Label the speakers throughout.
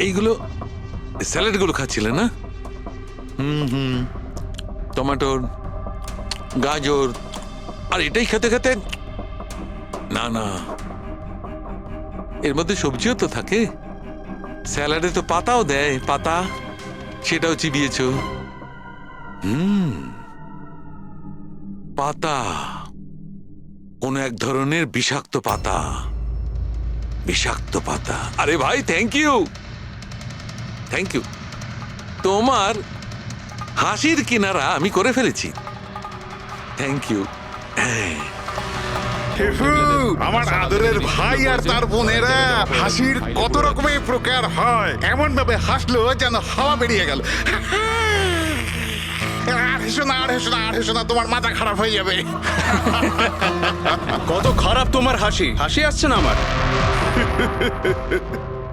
Speaker 1: এইগুলো স্যালাডগুলো খাচ্ছিলে না? টমেটোর, গাজর, আর এটাই খেতে খেতে, না না, এর মধ্যে সবজিও তো থাকে। স্যালাডে তো পাতাও দেয়, পাতা, সেটাও চিবিয়েছ। পাতা, কোন এক ধরনের বিষাক্ত পাতা, বিষাক্ত পাতা। আরে ভাই, থ্যাংক ইউ, থ্যাংক ইউ। তোমার হাসির কিনারা আমি করে ফেলেছি, থ্যাংক ইউ।
Speaker 2: আমার আদরের ভাই আর তার বোনেরা, হাসির কত রকমের প্রকার হয়, এমন ভাবে হাসলো যেন হাওয়া বেরিয়ে গেল। আর হেসো না, আর হেসো না, আর হেসো না, তোমার মাথা খারাপ হয়ে যাবে।
Speaker 3: কত খারাপ তোমার হাসি, হাসি আসছে না আমার।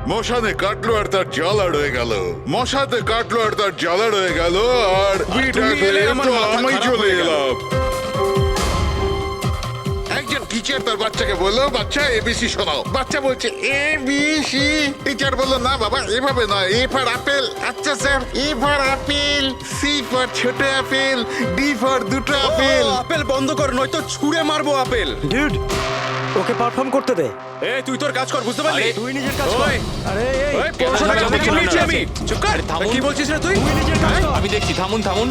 Speaker 2: মশানে কাটলো আর তার জ্বালা রয়ে গেল, মশাতে কাটলো আর তার জ্বালা রয়ে গেল, আর
Speaker 3: তুমি এলে আমার মাথা
Speaker 2: আমি
Speaker 3: খারাপ
Speaker 2: চলে
Speaker 3: হয়ে গেল।
Speaker 2: এলাম। একজন টিচার তার বাচ্চাকে বললো, বাচ্চা এবিসি শোনাও। বাচ্চা বলছে এবিসি। টিচার বললো, না বাবা, এভাবে নয়, এ ফর আপেল। আচ্ছা sir, A for apple, C for ছোট আপেল, ডি ফর দুটো আপেল।
Speaker 3: আপেল বন্ধ কর, নয়তো ছুঁড়ে মারবো আপেল।
Speaker 4: ডিউড, ওকে পারফর্ম করতে দে।
Speaker 3: এই তুই তোর কাজ কর, বুঝতে পারলি?
Speaker 4: তুই নিজের কাজ কর।
Speaker 3: ওই,
Speaker 4: আরে এই
Speaker 3: ওই, পড়াশোনা
Speaker 5: থামুন,
Speaker 3: দেখে
Speaker 5: থামুন,
Speaker 3: নিয়েছি
Speaker 5: থামুন,
Speaker 3: আমি। চুপ কর,
Speaker 5: থামুন।
Speaker 3: কি বলছিস রে তুই?
Speaker 4: তুই নিজের কাজ কর।
Speaker 5: আমি দেখছি, থামুন থামুন।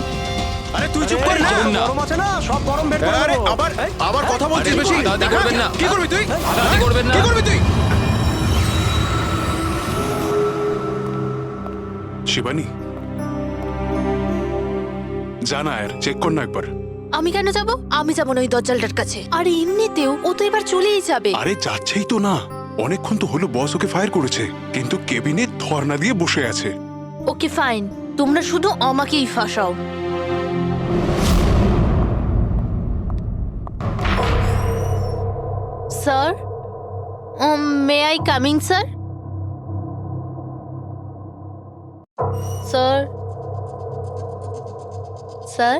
Speaker 3: আরে তুই চুপ কর না।
Speaker 5: থামুন না।
Speaker 4: গরম আছে না, সব গরম বের করে
Speaker 3: আরে
Speaker 4: দেবো।
Speaker 3: আবার
Speaker 4: এই,
Speaker 3: আবার কথা বলছিস
Speaker 5: আরে,
Speaker 3: বেশি।
Speaker 5: হাতাহাতি করবেন না।
Speaker 3: কি করবি তুই?
Speaker 5: হাতাহাতি করবেন না।
Speaker 3: কি করবি তুই?
Speaker 6: শিবানী, জানা আর চেক কর না একবার।
Speaker 7: আমি কেন যাব? আমি যাব না ওই দজ্জালটার কাছে। আর এমনিতেও ও তো এবার চলেই যাবে।
Speaker 6: আরে যাচ্ছেই তো না, অনেকক্ষণ তো হলো বস ওকে ফায়ার করেছে, কিন্তু কেবিনে ধর্ণা দিয়ে বসে আছে।
Speaker 7: ওকে ফাইন, তোমরা শুধু আমাকেই ফাঁসাও। Sir, may I coming sir? Sir, sir,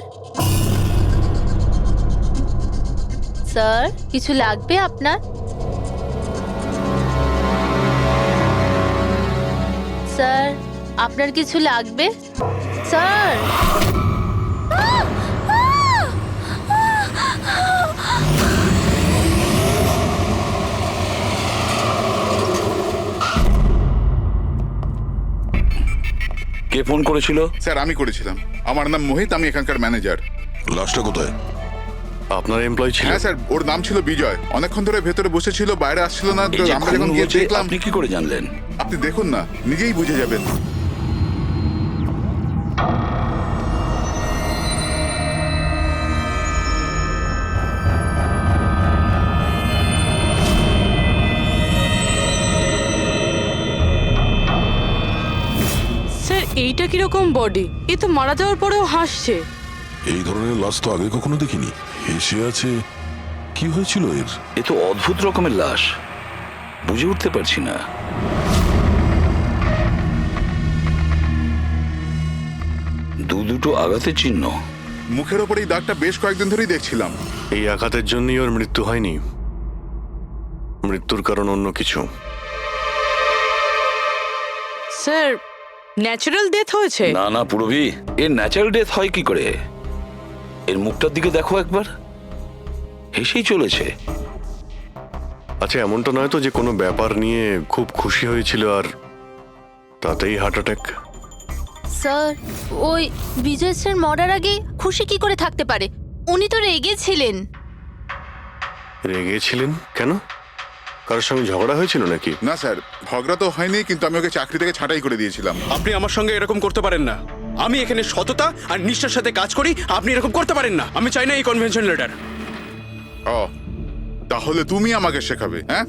Speaker 7: sir, কিছু লাগবে আপনার? স্যার, আপনার কিছু লাগবে? স্যার,
Speaker 8: কে ফোন করেছিল?
Speaker 2: স্যার, আমি করেছিলাম। আমার নাম মোহিত, আমি এখানকার ম্যানেজার।
Speaker 8: লাশটা কোথায়?
Speaker 6: আপনার এমপ্লয় ছিল?
Speaker 2: হ্যাঁ স্যার, ওর নাম ছিল বিজয়। অনেকক্ষণ ধরে ভেতরে বসেছিল, বাইরে আসছিল না। তো
Speaker 8: এই যে
Speaker 2: আমরা
Speaker 8: খুন
Speaker 2: যখন গিয়ে
Speaker 8: হয়েছে,
Speaker 2: দেখলাম।
Speaker 8: আপনি কি করে জানলেন?
Speaker 2: আপনি দেখুন না, নিজেই বুঝে যাবেন।
Speaker 9: স্যার, এইটা কিরকম বডি? এ তো মারা যাওয়ার পরেও হাসছে।
Speaker 10: এই ধরনের লাশ তো আগে কখনো দেখিনি। হেসে আছে, কি হয়েছিল এর?
Speaker 8: এ তো অদ্ভুত রকমের লাশ, বুঝে উঠতে পারছি না। দুটো আঘাতের চিহ্ন।
Speaker 2: মুখের ওপর এই দাগটা বেশ কয়েকদিন ধরেই দেখছিলাম।
Speaker 6: এই আঘাতের জন্যই ওর মৃত্যু হয়নি, মৃত্যুর কারণ অন্য কিছু।
Speaker 9: স্যার, ন্যাচারাল ডেথ হয়েছে?
Speaker 8: না না পুরবি, এর ন্যাচারাল ডেথ হয় কি করে? এর মুখটার দিকে দেখো একবার, হেসেই চলেছে।
Speaker 6: আচ্ছা, এমনটা নয় তো যে কোনো ব্যাপার নিয়ে খুব খুশি হয়েছিল আর তাতেই হার্ট অ্যাটাক?
Speaker 7: স্যার, ওই বিজয় স্যার মরার আগে খুশি কি করে থাকতে পারে? উনি তো রেগেছিলেন।
Speaker 6: রেগেছিলেন কেন? কারোর সঙ্গে ঝগড়া হয়েছিল নাকি?
Speaker 2: না স্যার, ঝগড়া তো হয়নি, কিন্তু আমি ওকে চাকরি থেকে ছাঁটাই করে দিয়েছিলাম।
Speaker 3: আপনি আমার সঙ্গে এরকম করতে পারেন না। আমি এখানে সততা আর নিষ্ঠার সাথে কাজ করি, আপনি এরকম করতে পারেন না। আমি চাই না এই কনভেনশন লেটার।
Speaker 2: ও, তাহলে তুমি আমাকে শেখাবে? হ্যাঁ,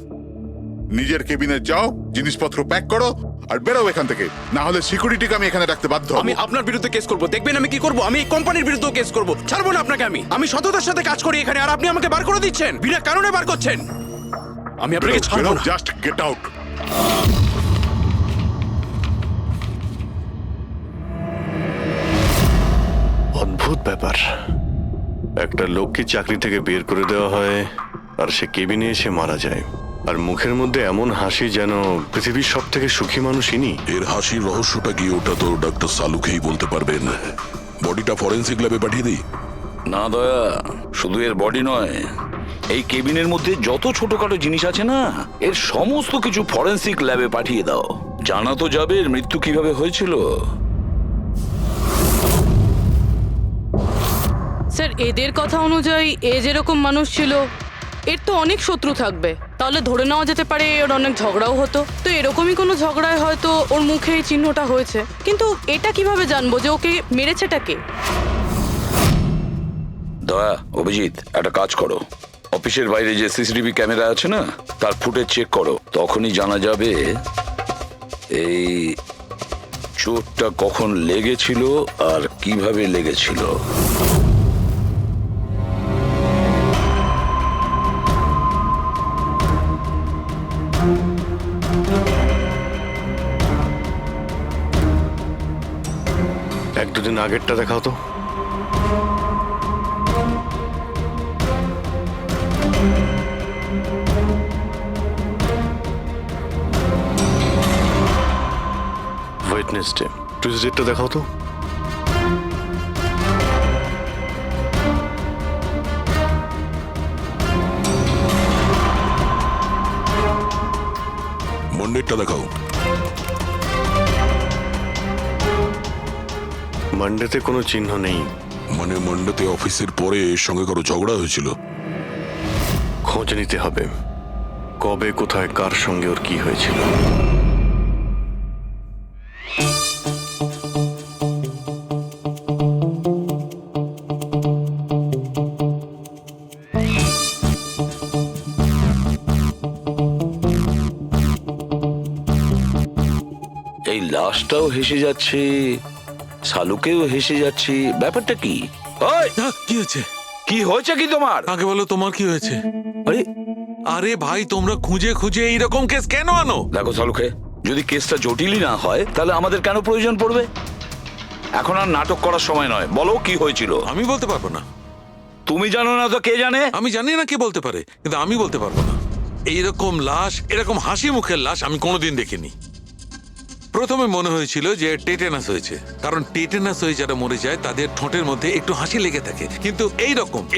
Speaker 2: নিজের কেবিনে যাও, জিনিসপত্র প্যাক করো আর বেরো এখান থেকে, না হলে সিকিউরিটিকে আমি এখানে রাখতে বাধ্য হব।
Speaker 3: আমি আপনার বিরুদ্ধে কেস করব, দেখবেন আমি কি করব। আমি এই কোম্পানির বিরুদ্ধে কেস করব, ছাড়বো না আপনাকে। আমি সততার সাথে কাজ করি এখানে, আর আপনি আমাকে বার করে দিচ্ছেন, বিনা কারণে বার করছেন। আমি আপনাকে ছাড়বো না।
Speaker 2: Just get out.
Speaker 6: অদ্ভুত ব্যাপার, একটা লোককে চাকরি থেকে বের করে দেওয়া হয় আর সে কেবিনে এসে মারা যায়, আর মুখের মধ্যে এমন হাসি যেন পৃথিবীর সব থেকে সুখী মানুষ ইনি।
Speaker 10: এর হাসির রহস্যটা কি ওটা তো ডাক্তার সালুকেই বলতে পারবেন। বডিটা ফরেন্সিক ল্যাবে পাঠিয়ে দিই?
Speaker 8: না দয়া, শুধু এর বডি নয়, এই কেবিনের মধ্যে যত ছোটখাটো জিনিস আছে না, এর সমস্ত কিছু ফরেন্সিক ল্যাবে পাঠিয়ে দাও। জানা তো যাবে এর মৃত্যু কিভাবে হয়েছিল।
Speaker 9: স্যার এদের কথা অনুযায়ী এ যেরকম মানুষ ছিল, এর তো অনেক শত্রু থাকবে। তাহলে ধরে নেওয়া যেতে পারে ওর অনেক ঝগড়াও হতো। তো এরকমই কোনো ঝগড়ায় হয়তো ওর মুখে এই চিহ্নটা হয়েছে। কিন্তু এটা কিভাবে জানবো যে ওকে মেরেছেটা কে?
Speaker 8: দয়া, অভিজিৎ, একটা কাজ করো, অফিসের বাইরে যে সিসিটিভি ক্যামেরা আছে না, তার ফুটেজ চেক করো। তখনই জানা যাবে এই চোটটা কখন লেগেছিল আর কিভাবে লেগেছিল।
Speaker 6: এক দুদিন আগেরটা দেখাও তো। ওয়েডনেসডে, টুইসডেটা দেখাও তো।
Speaker 10: মন্ডেরটা দেখাও।
Speaker 6: মানডেতে কোনো চিহ্ন নেই।
Speaker 10: মানে মন্ডেতে অফিসের পরে এর সঙ্গে কারো ঝগড়া হয়েছিল?
Speaker 6: খোঁজ নিতে হবে, কবে কোথায় কার সঙ্গে ওর কি হয়েছিল।
Speaker 8: এই লাশটাও হেসে যাচ্ছে, শালুকেও হেসে যাচ্ছে, ব্যাপারটা কি? ওই,
Speaker 1: কি হয়েছে?
Speaker 8: কি হয়েছে কি তোমার?
Speaker 1: আগে বলো তোমার কি হয়েছে?
Speaker 8: আরে
Speaker 1: আরে ভাই, তোমরা খুঁজে খুঁজে এইরকম কেস কেন আনো?
Speaker 8: দেখো শালুকে, যদি কেসটা জটিলই না হয় তাহলে আমাদের কেন প্রয়োজন পড়বে? এখন আর নাটক করার সময় নয়, বলো কি হয়েছিল।
Speaker 1: আমি বলতে পারবো না।
Speaker 8: তুমি জানো না তো কে জানে?
Speaker 1: আমি জানি না কে বলতে পারে, কিন্তু আমি বলতে পারবো না। এইরকম লাশ, এরকম হাসি মুখের লাশ আমি কোনোদিন দেখিনি। প্রথমে মনে হয়েছিল যে টেটেনাস হয়েছে, কারণ টেটেনাস হয়ে যারা মরে যায় তাদের ঠোঁটের মধ্যে একটু হাসি লেগে থাকে, কিন্তু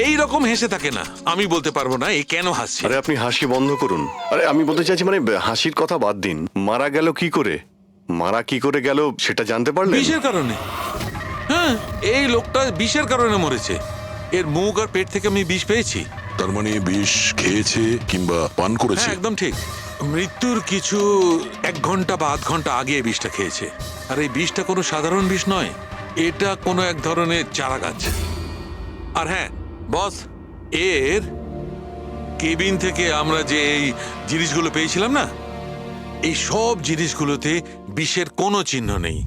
Speaker 1: এইরকম হেসে থাকে না। আমি বলতে পারবো না এ কেন হাসছে।
Speaker 6: আরে আপনি হাসি বন্ধ করুন। আরে আমি বলতে চাইছি মানে হাসির কথা বাদ দিন, মারা গেল কি করে? মারা কি করে গেল সেটা জানতে পারলেন?
Speaker 1: বিষের কারণে। হ্যাঁ, এই লোকটা বিষের কারণে মরেছে। এর মুখ আর পেট থেকে আমি বিষ পেয়েছি।
Speaker 10: তার মানে বিষ খেয়েছে কিংবা পান করেছে?
Speaker 1: হ্যাঁ, একদম ঠিক। মৃত্যুর কিছু 1 ঘন্টা বা আধ ঘন্টা আগে এই বিষটা খেয়েছে। আর এই বিষটা কোনো সাধারণ বিষ নয়, এটা কোনো এক ধরনের চারা গাছ। আর হ্যাঁ বস, এর কেবিন থেকে আমরা যে এই জিনিসগুলো পেয়েছিলাম না, এই সব জিনিসগুলোতে বিষের কোনো চিহ্ন নেই।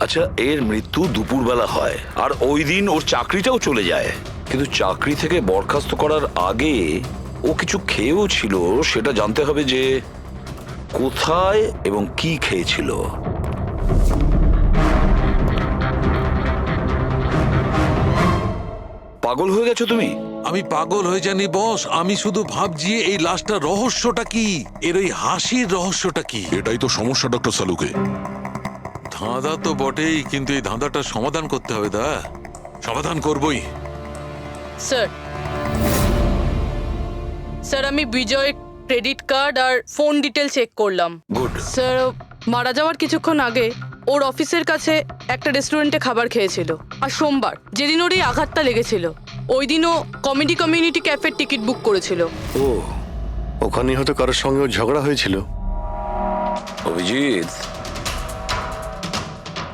Speaker 8: আচ্ছা, এর মৃত্যু দুপুরবেলা হয় আর ওই দিন ওর চাকরিটাও চলে যায়, কিন্তু চাকরি থেকে বরখাস্ত করার আগে ও কিছু খেয়েও ছিল। সেটা জানতে হবে যে কোথায় এবং কি খেয়েছিল। পাগল হয়ে গেছো তুমি?
Speaker 1: আমি পাগল হয়ে জানি বস, আমি শুধু ভাবছি এই লাশটার রহস্যটা কি, এর ওই হাসির রহস্যটা কি।
Speaker 10: এটাই তো সমস্যা ডক্টর সালুকে।
Speaker 1: ধাঁধা তো বটেই, কিন্তু এই ধাঁধাটার সমাধান করতে হবে। সমাধান করবই।
Speaker 9: স্যার স্যার আমি বিজয়ের ক্রেডিট কার্ড আর ফোন ডিটেল চেক করলাম।
Speaker 8: গুড।
Speaker 9: স্যার মারা যাওয়ার কিছুক্ষণ আগে ওর অফিসের কাছে একটা রেস্টুরেন্টে খাবার খেয়েছিল। আর সোমবার, যেদিন ওর এই আঘাতটা লেগেছিল, ওই দিনও কমেডি কমিউনিটি ক্যাফের টিকিট বুক করেছিল।
Speaker 6: ও, ওখানে হয়তো কারোর সঙ্গে ওর ঝগড়া হয়েছিল।
Speaker 8: অভিজিৎ,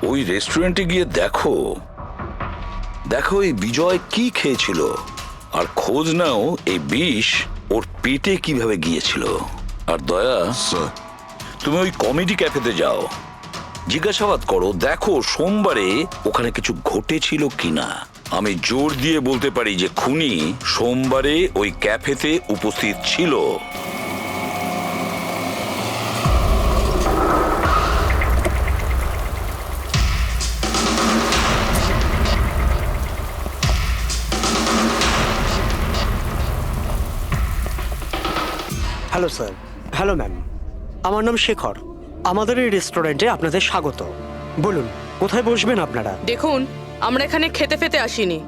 Speaker 8: ওই রেস্টুরেন্টে গিয়ে দেখো এই বিজয় কি খেয়েছিল, আর খোঁজ নাও এই বিষ ওর পেটে কিভাবে গিয়েছিল। আর দয়া,
Speaker 10: স্যার,
Speaker 8: তুমি ওই কমেডি ক্যাফেতে যাও, জিজ্ঞাসাবাদ করো, দেখো সোমবারে ওখানে কিছু ঘটেছিল কিনা। আমি জোর দিয়ে বলতে পারি যে খুনি সোমবারে ওই ক্যাফেতে উপস্থিত ছিল।
Speaker 4: Hello sir. হ্যালো ম্যাম, আমার নাম শেখর। আমাদের এই রেস্টুরেন্টে আপনাদের স্বাগত। বলুন কোথায় বসবেন আপনারা?
Speaker 9: দেখুন, আমরা এখানে খেতে ফেতে আসিনি,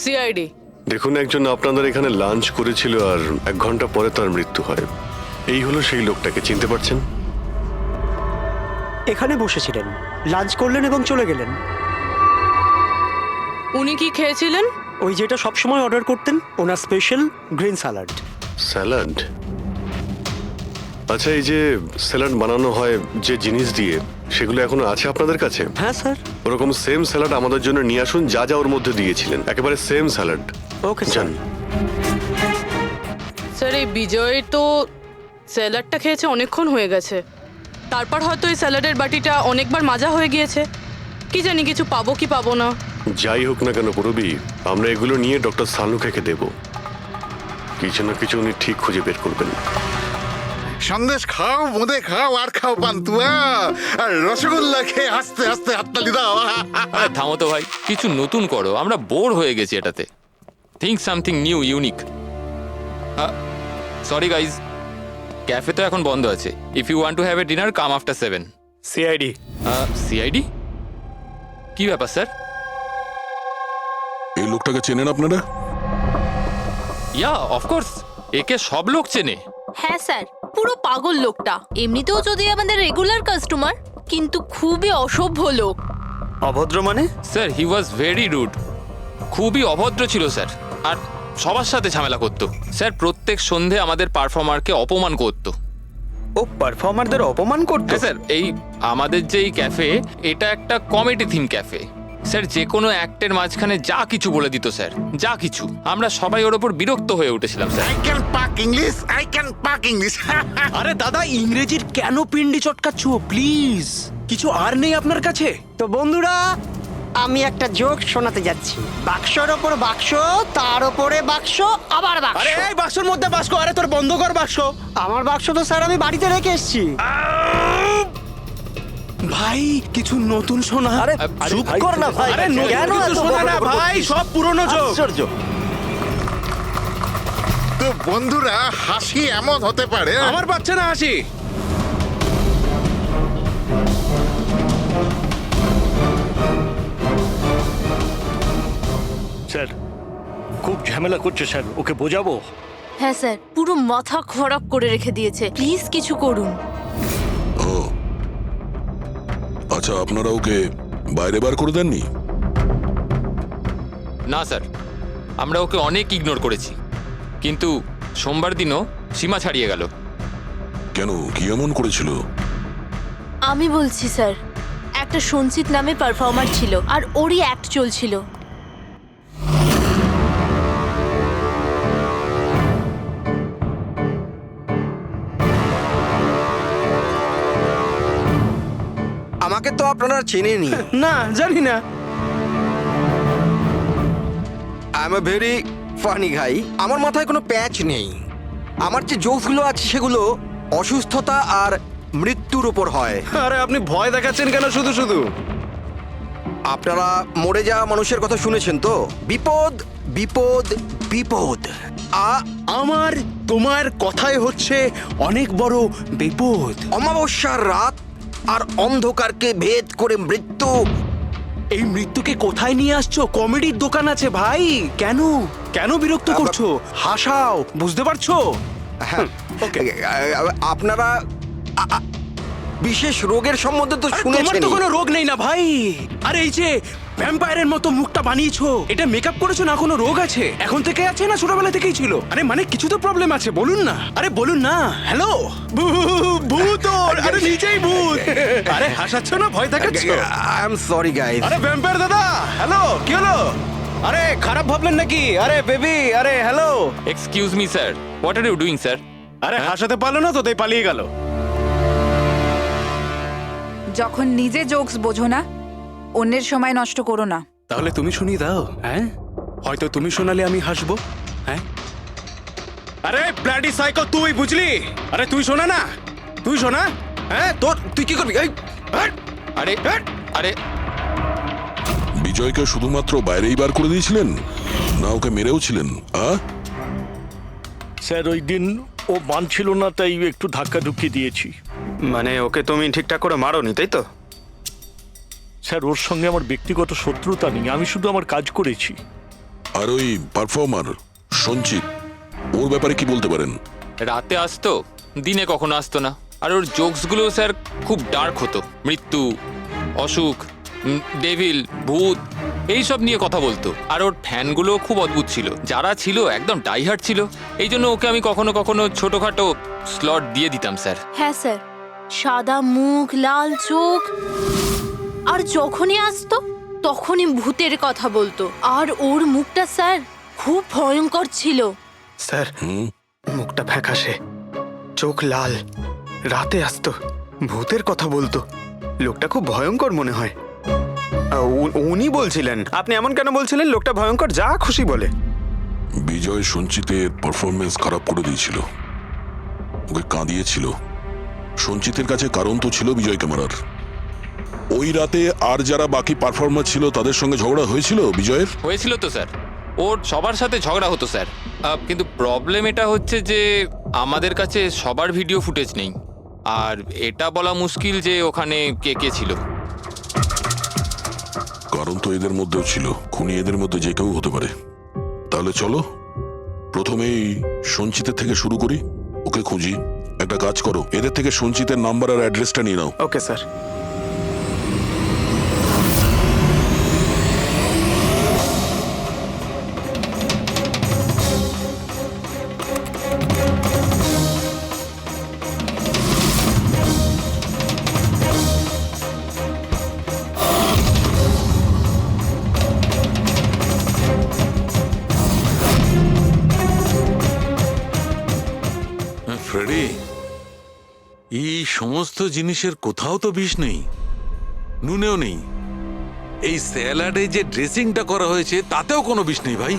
Speaker 9: সিআইডি।
Speaker 6: দেখুন, একজন আপনাদের এখানে লাঞ্চ করেছিল আর 1 ঘন্টা পরে তার মৃত্যু হয়। এই হলো সেই লোকটাকে, চিনতে পারছেন?
Speaker 4: এখানে বসেছিলেন, লাঞ্চ করলেন এবং চলে গেলেন।
Speaker 9: উনি কি খেয়েছিলেন?
Speaker 4: ওই যেটা সবসময় অর্ডার করতেন, ওনার স্পেশাল গ্রিন স্যালাড।
Speaker 6: স্যালাড? আচ্ছা, এই যে স্যালাড বানানো হয় যে জিনিস দিয়ে, সেগুলো এখনো আছে আপনাদের কাছে?
Speaker 4: হ্যাঁ স্যার।
Speaker 6: ওরকম সেম স্যালাড আমাদের জন্য নিয়ে আসুন, যা যা ওর মধ্যে দিয়েছিলেন, একেবারে সেম স্যালাড।
Speaker 4: Okay sir.
Speaker 6: জান।
Speaker 9: স্যার, এই বিজয় তো স্যালাডটা খেয়েছে অনেকক্ষণ হয়ে গেছে। তারপর হয়তো এই স্যালাডের বাটিটা অনেকবার মাজা হয়ে গিয়েছে। কি জানি কিছু পাবো কি পাবো না।
Speaker 6: যাই হোক না কেন পুরবি, আমরা এগুলো নিয়ে ডক্টর সানুখাকে দেব। কিছু না কিছু উনি ঠিক খুঁজে বের করবেন।
Speaker 2: সন্দেশ খাও, বোঁদে খাও, আর খাও পান্তুয়া, আর রসগোল্লা খেয়ে হাসতে হাসতে হাততালি দাও।
Speaker 5: আরে থামো তো ভাই, কিছু নতুন করো, আমরা বোর হয়ে গেছি এটাতে। Think something new, unique. Sorry guys, cafe তো এখন বন্ধ আছে। If you want to have a dinner, come after 7।
Speaker 4: CID.
Speaker 5: CID? কি ব্যাপার স্যার?
Speaker 10: এই লোকটাকে চেনেন আপনারা?
Speaker 5: ইয়া, অফকোর্স, একে সব লোক চেনে।
Speaker 7: হ্যাঁ স্যার, পুরো পাগল লোকটা। এমনিতেও যদি আমাদের রেগুলার কাস্টমার, কিন্তু খুবই অসভ্য লোক।
Speaker 4: অভদ্র মানে?
Speaker 5: Sir, he was very rude. খুবই অভদ্র ছিল স্যার, আর সবার সাথে ঝামেলা করতো। স্যার, প্রত্যেক সন্ধে আমাদের পারফর্মারকে অপমান করতো।
Speaker 4: ও পারফর্মারদের অপমান করতো?
Speaker 5: হ্যাঁ স্যার, এই আমাদের যে এই ক্যাফে, এটা একটা কমেডি থিম ক্যাফে। স্যার, যে কোনো অ্যাক্টের মাঝখানে যা কিছু বলে দিত স্যার, যা কিছু। আমরা সবাই ওর ওপর বিরক্ত হয়ে উঠেছিলাম স্যার।
Speaker 2: আই ক্যান পাক ইংলিশ, আই ক্যান পাক ইংলিশ।
Speaker 3: আরে দাদা, ইংরেজির কেন পিন্ডি চটকাচ্ছ? প্লিজ, কিছু আর নেই আপনার কাছে?
Speaker 4: তো বন্ধুরা, আমি একটা জোক শোনাতে যাচ্ছি। বাক্সর ওপর বাক্স, তার ওপরে বাক্স, আবার বাক্স।
Speaker 3: আরে এই বাক্সর মধ্যে বাক্স, আরে তোর বন্ধ কর বাক্স।
Speaker 4: আমার বাক্স তো স্যার আমি বাড়িতে রেখে এসেছি।
Speaker 3: ভাই, কিছু নতুন শোনা।
Speaker 4: আরে চুপ কর না ভাই।
Speaker 3: আরে নতুন
Speaker 4: কেন
Speaker 3: কিছু
Speaker 4: এত
Speaker 3: শোনা না
Speaker 4: বড় বড়
Speaker 3: ভাই,
Speaker 4: করছিস?
Speaker 3: সব পুরনো জোক।
Speaker 4: আশ্চর্য।
Speaker 2: তো বন্ধুরা, হাসি এমন হতে পারে।
Speaker 3: আমার বাচ্চা না হাসি।
Speaker 4: স্যার খুব ঝামেলা করছে স্যার, ওকে বোঝাবো?
Speaker 7: হ্যাঁ স্যার, পুরো মাথা খারাপ করে রেখে দিয়েছে। প্লিজ কিছু করুন।
Speaker 10: ও আচ্ছা, আপনারা ওকে বাইরে বার করে দেননি?
Speaker 5: না স্যার, আমরা ওকে অনেক ইগনোর করেছি, কিন্তু সোমবার দিনও সীমা ছাড়িয়ে গেল।
Speaker 10: কেন, কি এমন করেছিল?
Speaker 7: আমি বলছি স্যার, একটা সঞ্চিত নামে পারফর্মার ছিল, আর ওরই অ্যাক্ট চলছিল।
Speaker 11: আমাকে তো আপনারা চেনেনি।
Speaker 3: না, জানি না।
Speaker 11: I am a very funny guy. আমার মাথায় কোনো প্যাচ নেই। আমার যে জোকসগুলো আছে সেগুলো অসুস্থতা আর মৃত্যুর উপর হয়।
Speaker 3: আরে আপনি ভয় দেখাচ্ছেন কেন শুধু শুধু?
Speaker 11: আপনারা মরে যাওয়া মানুষের কথা শুনেছেন তো? বিপদ বিপদ বিপদ।
Speaker 3: আমার তোমার কথাই হচ্ছে অনেক বড় বিপদ।
Speaker 11: অমাবস্যার রাত আর অন্ধকারকে ভেদ করে মৃত্যু।
Speaker 3: এই মৃত্যুকে কোথায় নিয়ে আসছো? কমেডির দোকান আছে ভাই। কেন কেন বিরক্ত করছো? হাসাও, বুঝতে পারছো?
Speaker 11: হ্যাঁ, আপনারা বিশেষ রোগের সম্বন্ধে তো
Speaker 3: তোমার
Speaker 11: শুনেছেন।
Speaker 3: তো কোনো রোগ নেই না ভাই। আরে এই যে ভ্যাম্পায়ারের মতো মুখটা বানিয়েছো, এটা মেকআপ করেছো না? কোনো রোগ আছে? এখন থেকে আছে না ছোটবেলা থেকেই ছিল? আরে মানে কিছু তো প্রবলেম আছে, বলুন না। আরে বলুন না। হ্যালো, ভূত! আরে নিজেই ভূত। আরে হাসাচ্ছ না, ভয় দেখাচ্ছ?
Speaker 11: I am sorry guys.
Speaker 3: আরে ভ্যাম্পায়ার দাদা, হ্যালো, কি হলো? আরে খারাপ ভাবলেন নাকি? আরে বেবি, আরে hello.
Speaker 5: Excuse me sir, what are you doing sir?
Speaker 3: আরে হাসাতে পারলো না তো, তাই পালিয়ে গেল।
Speaker 12: যখন নিজে জোকস বোঝো না, অন্যের সময় নষ্ট করো না।
Speaker 3: তাহলে তুমি শুনিয়ে দাও। হ্যাঁ, হয়তো তুমি শোনালে আমি হাসবো। হ্যাঁ, আরে ব্লাডি সাইকো, তুই বুঝলি? আরে তুই শোনা না, তুই শোনা। হ্যাঁ, তোর তুই কি করবি? এই, হাট!
Speaker 5: আরে আরে
Speaker 10: বিজয়কে শুধুমাত্র বাইরেই বার করে দিয়েছিলেন, না ওকে মেরেও ছিলেন?
Speaker 4: স্যার ওই দিন
Speaker 13: ও মানছিল না, তাই একটু ধাক্কা ধুক্কি দিয়েছি।
Speaker 3: মানে ওকে তুমি ঠিকঠাক করে মারোনি, তাই তো?
Speaker 13: স্যার, ওর সঙ্গে আমার ব্যক্তিগত শত্রুতা নেই, আমি শুধু আমার কাজ করেছি।
Speaker 10: আর ওই পারফর্মার সঞ্চিত, ওর ব্যাপারে কি বলতে পারেন?
Speaker 5: রাতে আসতো, দিনে কখনো আসতো না। আর ওর জোকসগুলো স্যার খুব ডার্ক হতো। মৃত্যু, অসুখ, ডেভিল, ভূত এইসব নিয়ে কথা বলতো। আর ওর ফ্যানগুলো খুব অদ্ভুত ছিল, যারা ছিল একদম ডাইহার্ট ছিল। এই জন্য ওকে আমি কখনো কখনো ছোটখাটো স্লট দিয়ে দিতাম স্যার।
Speaker 7: হ্যাঁ স্যার, সাদা মুখ, লাল চোখ, আর যখনই আসতো তখনই ভূতের কথা বলতো। আর ওর মুখটা স্যার খুব ভয়ঙ্কর ছিল।
Speaker 3: স্যার, মুখটা ফ্যাকাশে, চোখ লাল, রাতে আসতো, ভূতের কথা বলতো। লোকটা খুব ভয়ঙ্কর মনে হয়। উনি বলছিলেন, আপনি এমন কেন বলছিলেন? লোকটা ভয়ঙ্কর, যা খুশি বলে।
Speaker 10: বিজয় সঞ্চিতের পারফরমেন্স খারাপ করে দিয়েছিল, ওকে কাঁদিয়েছিল। সঞ্চিতের কাছে কারণ তো ছিল বিজয়কে মারার। ওই রাতে আর যারা বাকি পারফর্মার ছিল তাদের সঙ্গে ঝগড়া হয়েছিল বিজয়ের?
Speaker 5: হয়েছিল তো স্যার, ওর সবার সাথে ঝগড়া হতো স্যার। কিন্তু প্রবলেম এটা হচ্ছে যে আমাদের কাছে সবার ভিডিও ফুটেজ নেই। আর এটা বলা মুশকিল যে ওখানে কে কে ছিল।
Speaker 10: কারণ তো এদের মধ্যেও ছিল, খুনি এদের মধ্যে যে কেউ হতে পারে। তাহলে চলো প্রথমেই সঞ্চিতের থেকে শুরু করি, ওকে খুঁজি। একটা কাজ করো, এদের থেকে সঞ্চিতের নাম্বার আর অ্যাড্রেসটা নিয়ে নাও।
Speaker 3: Okay sir.
Speaker 1: ফ্রেডি, এই সমস্ত জিনিসের কোথাও তো বিষ নেই, নুনেও নেই। এই স্যালাডে যে ড্রেসিংটা করা হয়েছে তাতেও কোনো বিষ নেই ভাই।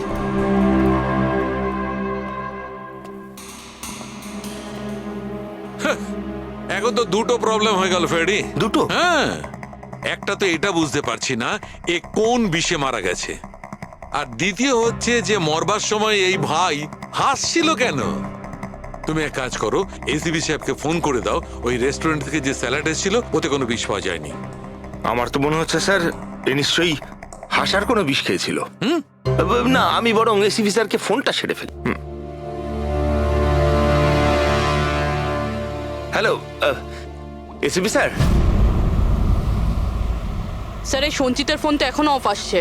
Speaker 1: হ্যাঁ, এখন তো দুটো প্রবলেম হয়ে গেল ফ্রেডি।
Speaker 3: দুটো?
Speaker 1: হ্যাঁ, একটা তো এটা বুঝতে পারছি না এ কোন বিষে মারা গেছে, আর দ্বিতীয় হচ্ছে যে মরবার সময় এই ভাই হাসছিল কেন। তুমি এক কাজ করো, এসিবি সাহেবকে ফোন করে দাও, ওই রেস্টুরেন্ট থেকে যে স্যালাড এসেছিল ওতে কোনো বিষ পাওয়া যায়নি।
Speaker 3: আমার তো মনে হচ্ছে স্যার এ নিশ্চয়ই হাসার কোনো বিষ খেয়েছিল। না, আমি বরং এসিবি স্যারকে ফোনটা সেরে ফেলি। Hello ACB sir.
Speaker 9: স্যার, এই সঞ্চিতের ফোন তো এখনো অফ আসছে।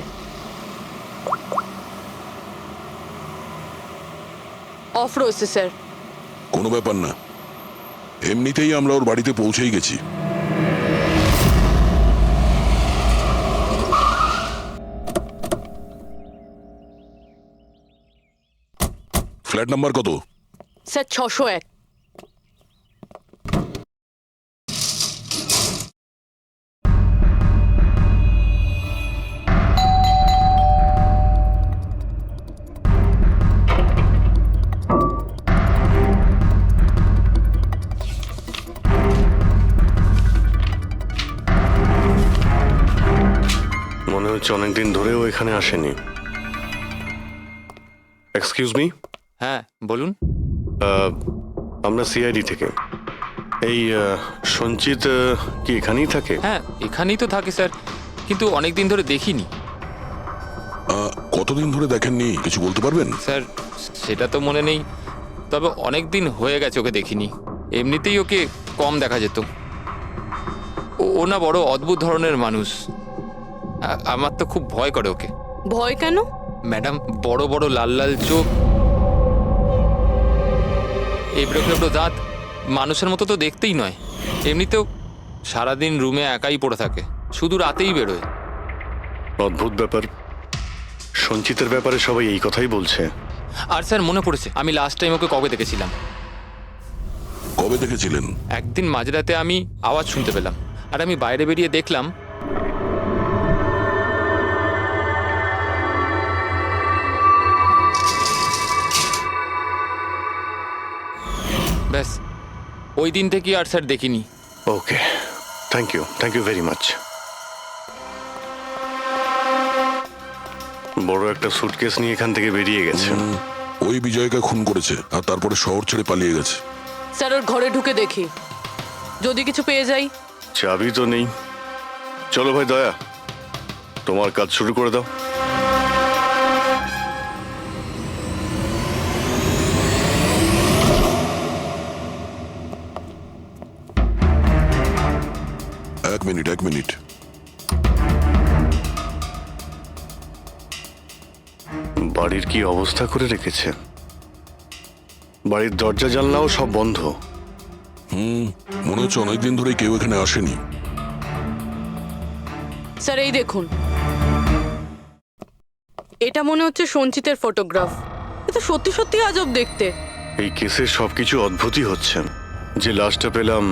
Speaker 9: অফ রয়েছে স্যার।
Speaker 10: কোনো ব্যাপার না, এমনিতেই আমরা ওর বাড়িতে পৌঁছেই গেছি। ফ্ল্যাট নাম্বার কত?
Speaker 9: স্যার 601।
Speaker 6: মনে হচ্ছে অনেকদিন ধরেও এখানে আসেনি। Excuse me.
Speaker 5: হ্যাঁ বলুন।
Speaker 6: আমরা সিআইডি থেকে। এই সঞ্চিত কি এখানেই থাকে?
Speaker 5: হ্যাঁ এখানেই তো থাকে স্যার, কিন্তু অনেক দিন ধরে দেখিনি।
Speaker 10: কতদিন ধরে দেখেননি কিছু বলতে পারবেন?
Speaker 5: স্যার সেটা তো মনে নেই, তবে অনেক দিন হয়ে গেছে ওকে দেখিনি। এমনিতেই ওকে কম দেখা যেত। ও না বড় অদ্ভুত ধরনের মানুষ, আমার তো খুব ভয় করে ওকে।
Speaker 9: ভয় কেন?
Speaker 5: ম্যাডাম, বড় বড় লাল লাল চোখ, এবড়ো খেবড়ো দাঁত, মানুষের মতো তো দেখতেই নয়। এমনিতেও সারাদিন রুমে একাই পড়ে থাকে, শুধু রাতেই বেরোয়।
Speaker 6: অদ্ভুত ব্যাপার। সঞ্চিতের ব্যাপারে সবাই এই কথাই বলছে।
Speaker 5: আর স্যার মনে পড়েছে, আমি লাস্ট টাইম ওকে কবে দেখেছিলাম।
Speaker 10: কবে দেখেছিলেন?
Speaker 5: একদিন মাঝরাতে আমি আওয়াজ শুনতে পেলাম, আর আমি বাইরে বেরিয়ে দেখলাম ব্যাস। ওই দিন থেকে আর স্যার দেখিনি।
Speaker 6: ওকে, থ্যাংক ইউ ভেরি মাচ। বড় একটা সুটকেস নিয়ে এখান থেকে বেরিয়ে গেছে।
Speaker 10: ওই বিজয়কে খুন করেছে আর তারপরে শহর ছেড়ে পালিয়ে গেছে।
Speaker 9: স্যার ওর ঘরে ঢুকে দেখি, যদি কিছু পেয়ে যাই।
Speaker 6: চাবি তো নেই। চলো ভাই দয়া, তোমার কাজ শুরু করে দাও।
Speaker 10: এক মিনিট।
Speaker 6: বাড়ির কি অবস্থা করে রেখেছে। বাড়ির দরজা জানলাও সব বন্ধ।
Speaker 10: মনে হচ্ছে অনেকদিন ধরে কেউ এখানে আসেনি।
Speaker 9: স্যার এই দেখুন, এটা মনে হচ্ছে সঞ্চিতের ফটোগ্রাফ। এটা সত্যি সত্যি আজব দেখতে।
Speaker 6: এই কেসের সবকিছু অদ্ভুতই হচ্ছে। যে লাশটা পেলাম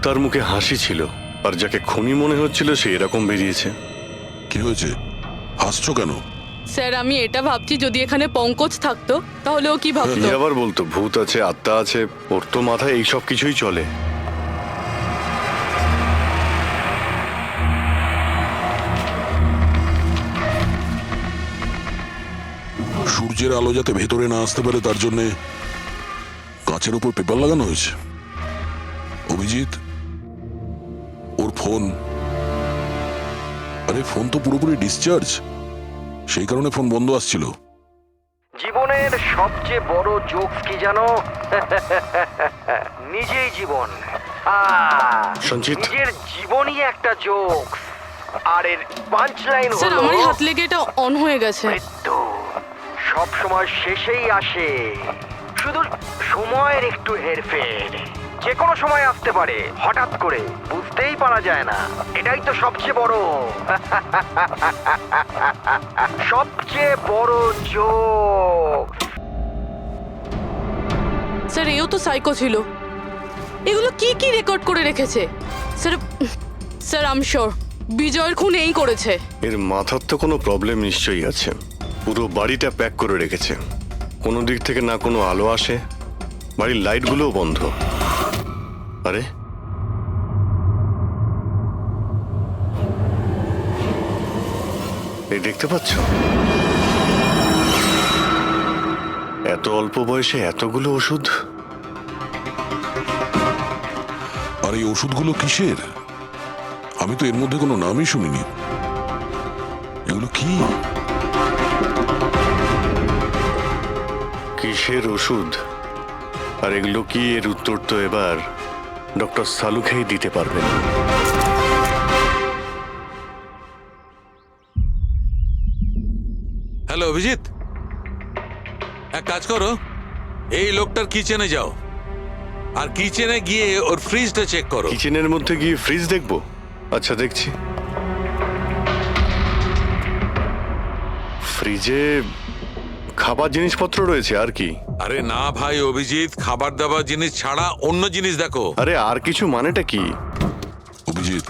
Speaker 6: তার মুখে হাসি ছিল, আর যাকে খুনি মনে হচ্ছিল সে এরকম বেরিয়েছে।
Speaker 10: কি হয়েছে, হাসছো কেন?
Speaker 9: স্যার আমি এটা ভাবছি, যদি এখানে পঙ্কজ থাকতো তাহলে ও কি ভাবতো।
Speaker 6: কি আবার বলতো, ভূত আছে, আত্মা আছে, ওর তো মাথায় এই সব কিছুই চলে।
Speaker 10: সূর্যের আলো যাতে ভেতরে না আসতে পারে তার জন্য কাঁচের উপর পেপার লাগানো হয়েছে। অভিজিৎ, ওর ফোন, আরে ফোন তো পুরোপুরি ডিসচার্জ, সেই কারণে ফোন বন্ধ আসছিল।
Speaker 11: জীবনের সবচেয়ে বড় জোকস কি জানো? নিজেই জীবন।
Speaker 6: সঞ্চিত,
Speaker 11: নিজের জীবনই একটা জোকস। আর এর পাঞ্চ লাইন
Speaker 9: স্যার
Speaker 11: হলো,
Speaker 9: আমারই হাত লেগে এটা অন হয়ে গেছে।
Speaker 11: মৃত্যু সব সময় শেষেই আসে, শুধু সময়ের একটু হেরফের। যে কোনো সময় আসতে পারে, হঠাৎ করে, বুঝতেই পারা যায় না। এটাই তো সবচেয়ে বড় সবচেয়ে বড় জোক।
Speaker 9: স্যার এও তো সাইকো ছিল। এগুলো কি কি রেকর্ড করে রেখেছে? স্যার আই এম শিওর বিজয়ের খুন এই করেছে।
Speaker 6: এর মাথার তো কোনো প্রবলেম নিশ্চয়ই আছে। পুরো বাড়িটা প্যাক করে রেখেছে, কোনো দিক থেকে না কোনো আলো আসে, বাড়ির লাইটগুলোও বন্ধ। আরে এই দেখতে পাচ্ছ, এত অল্প বয়সে এতগুলো ওষুধ।
Speaker 10: আর এই ওষুধগুলো কিসের? আমি তো এর মধ্যে কোনো নামই শুনিনি। এগুলো কি?
Speaker 6: কিসের ওষুধ আর এগুলো কি, এর উত্তর তো এবার ডক্টর সালুখেই দিতে পারবেন।
Speaker 1: হ্যালো অভিজিৎ, এক কাজ করো, এই লোকটার কিচেনে যাও আর কিচেনে গিয়ে ওর ফ্রিজটা চেক করো।
Speaker 6: কিচেনের মধ্যে গিয়ে ফ্রিজ দেখবো? আচ্ছা দেখছি। ফ্রিজে খাবার জিনিসপত্র রয়েছে আর কি?
Speaker 1: আরে না ভাই অভিজিৎ, খাবার দাবার জিনিস ছাড়া অন্য জিনিস দেখো।
Speaker 6: আরে আর কিছু মানেটা কি?
Speaker 10: অভিজিৎ,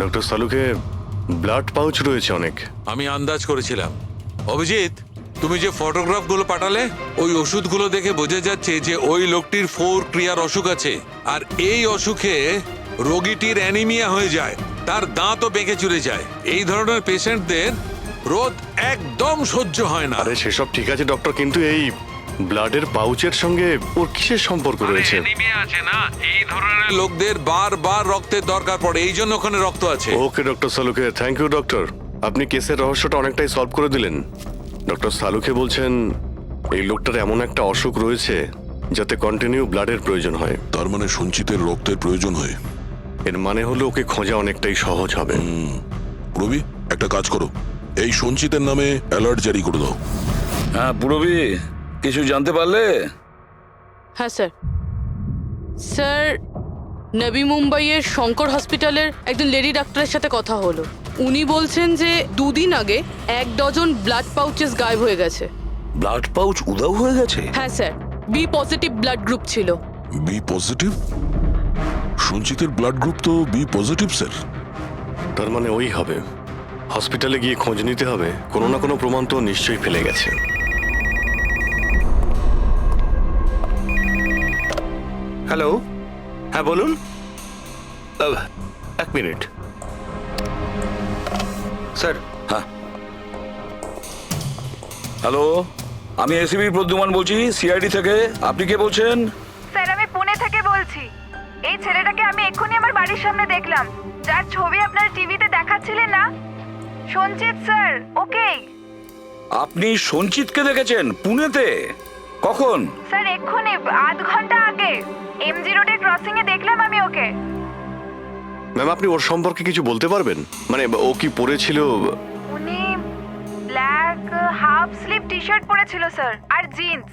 Speaker 6: ডক্টর সালুকে ব্লাড পাউচ রয়েছে অনেক।
Speaker 1: আমি আন্দাজ করেছিলাম। অভিজিৎ, তুমি যে ফটোগ্রাফগুলো পাঠালে, ওই ওষুধগুলো দেখে বোঝা যাচ্ছে যে ওই লোকটির 4 ক্রিয়ার অসুখ আছে, আর এই অসুখে রোগীটির অ্যানিমিয়া হয়ে যায়, তার দাঁতও বেঁকে চলে যায়। এই ধরনের পেশেন্টদের রোদ একদম সহ্য হয় না।
Speaker 6: আরে সেসব ঠিক আছে ডক্টর, কিন্তু এই ব্লাডের পাউচের সঙ্গে ওর কিসের সম্পর্ক রয়েছে?
Speaker 1: অ্যানিমিয়া আছে না, এই ধরনের লোকদের বারবার রক্তের দরকার পড়ে, এই জন্য ওখানে রক্ত আছে।
Speaker 6: ওকে ডক্টর সালুকে, থ্যাংক ইউ ডক্টর, আপনি কেসের রহস্যটা অনেকটাই সলভ করে দিলেন। ডক্টর সালুকে বলছেন এই লোকটার এমন একটা অসুখ রয়েছে যাতে কন্টিনিউ ব্লাডের প্রয়োজন হয়।
Speaker 10: তার মানে সঞ্চিতের রক্তের প্রয়োজন হয়।
Speaker 6: এর মানে হলো ওকে খোঁজা অনেকটাই সহজ হবে।
Speaker 10: রবি, একটা কাজ করো, এই সঞ্চিতের নামে অ্যালার্ট জারি করে দাও।
Speaker 8: হ্যাঁ পুরবি, কিছু জানতে পারলে?
Speaker 9: হ্যাঁ স্যার। স্যার নবী মুম্বাইয়ের শঙ্কর হসপিটালের একজন লেডি ডাক্তারের সাথে কথা হলো। উনি বলছেন যে 2 দিন আগে 1 ডজন ব্লাড পাউচেস গায়েব হয়ে গেছে।
Speaker 8: ব্লাড পাউচ উধাও হয়ে গেছে?
Speaker 9: হ্যাঁ sir, B positive blood group ছিল।
Speaker 10: B positive? সঞ্চিতের ব্লাড গ্রুপ তো বি পজিটিভ স্যার।
Speaker 6: তার মানে ওই হবে। হসপিটালে গিয়ে খোঁজ নিতে হবে, কোনো না কোনো প্রমাণ তো নিশ্চয়ই ফেলে গেছে।
Speaker 3: হ্যালো, হ্যাঁ বলুন। 1 মিনিট স্যার।
Speaker 8: হ্যাঁ হ্যালো, আমি এসিবি প্রদ্যুমান বলছি, সিআইডি থেকে। আপনি কে বলছেন?
Speaker 12: স্যার আমি পুনে থেকে বলছি। এই ছেলেটাকে আমি এক্ষুনি আমার বাড়ির সামনে দেখলাম, যার ছবি আপনার টিভিতে দেখাচ্ছিলেন না, সঞ্চিত স্যার। ওকে
Speaker 8: আপনি সঞ্চিতকে দেখেছেন পুনেতে? কখন?
Speaker 12: স্যার এক্ষুনি আধ ঘন্টা আগে এমজি রোডের ক্রসিং এ দেখলাম আমি ওকে।
Speaker 6: ম্যাম, আপনি ওর সম্পর্কে কিছু বলতে পারবেন? মানে ও কি পরেছিল?
Speaker 12: উনি black half sleeve T shirt পরেছিল স্যার, আর জিন্স।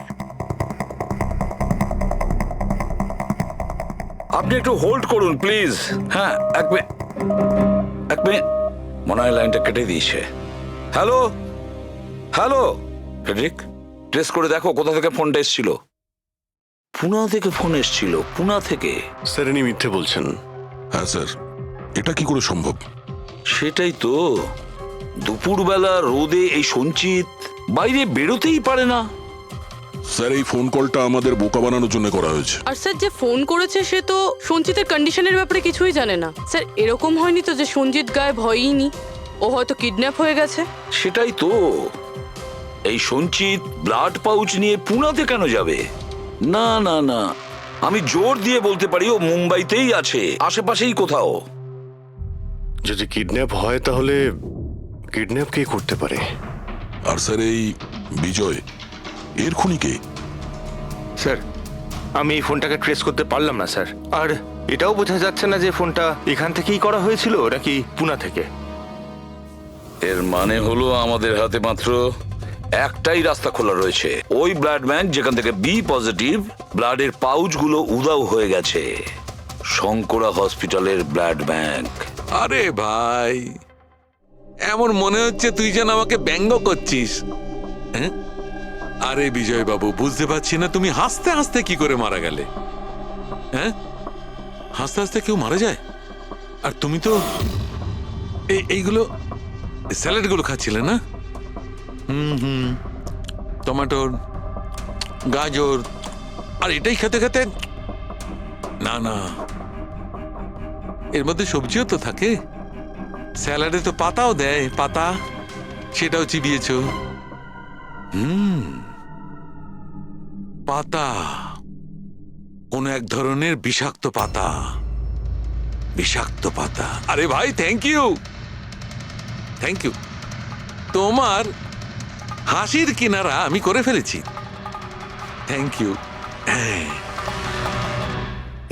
Speaker 8: আপনি একটু হোল্ড করুন প্লিজ। হ্যাঁ, এক মিনিট। মনে হয় লাইনটা কেটে দিয়েছে। হ্যালো হ্যালো ফ্রেডরিক, ট্রেস করে দেখো কোথা থেকে ফোনটা এসেছিল। পুনা থেকে ফোন এসেছিল, পুনা থেকে।
Speaker 6: স্যার ইনি মিথ্যে বলছেন।
Speaker 10: হ্যাঁ স্যার, এটা কি করে সম্ভব?
Speaker 8: সেটাই তো, দুপুরবেলা রোদে এই সঞ্চিত বাইরে বেরোতেই পারে না।
Speaker 10: স্যার, এই ফোন কলটা আমাদের বোকা বানানোর জন্য করা হয়েছে।
Speaker 9: আর স্যার যে ফোন করেছে সে তো সঞ্জিতের কন্ডিশনের ব্যাপারে কিছুই জানে না। স্যার এরকম হয়নি তো যে সঞ্জিত গায়েব হয়ইনি, ও হয়তো কিডন্যাপ হয়ে গেছে।
Speaker 8: সেটাই তো, এই সঞ্চিত ব্লাড পাউচ নিয়ে পুনাতে কেন যাবে? না না না, আমি জোর দিয়ে বলতে পারি ও মুম্বাইতেই আছে, আশেপাশেই কোথাও।
Speaker 6: যদি কিডন্যাপ হয় তাহলে কিডন্যাপ কে করতে পারে?
Speaker 10: আর স্যার, এই বিজয় এর খুনি কে?
Speaker 14: স্যার আমি এই ফোনটাকে ট্রেস করতে পারলাম না স্যার, আর এটাও বোঝা যাচ্ছে না যে ফোনটা এখান থেকেই করা হয়েছিল নাকি পুনা থেকে।
Speaker 8: এর মানে হলো আমাদের হাতে মাত্র একটাই রাস্তা খোলা রয়েছে, ওই ব্লাড ব্যাংক যেখান থেকে বি পজিটিভ ব্লাডের পাউচগুলো উধাও হয়ে গেছে, শঙ্করা হসপিটালের ব্লাড ব্যাংক।
Speaker 1: আরে ভাই, এমন মনে হচ্ছে তুই যেন আমাকে ব্যঙ্গ করছিস। হ্যাঁ? আরে বিজয় বাবু, বুঝতে পারছি না তুমি হাসতে হাসতে কি করে মারা গেলে। হ্যাঁ, হাসতে হাসতে কেউ মারা যায়? আর তুমি তো এইগুলো স্যালাড গুলো খাচ্ছিলে না? টমেটোর, গাজর, আর এটাই খেতে খেতে। না না, এর মধ্যে সবজিও তো থাকে, স্যালাডে তো পাতাও দেয়, পাতা, সেটাও চিবিয়েছ। পাতা, কোন এক ধরনের বিষাক্ত পাতা, বিষাক্ত পাতা। আরে ভাই, থ্যাংক ইউ, থ্যাংক ইউ। তোমার হাসির কিনারা আমি করে ফেলেছি, থ্যাংক ইউ।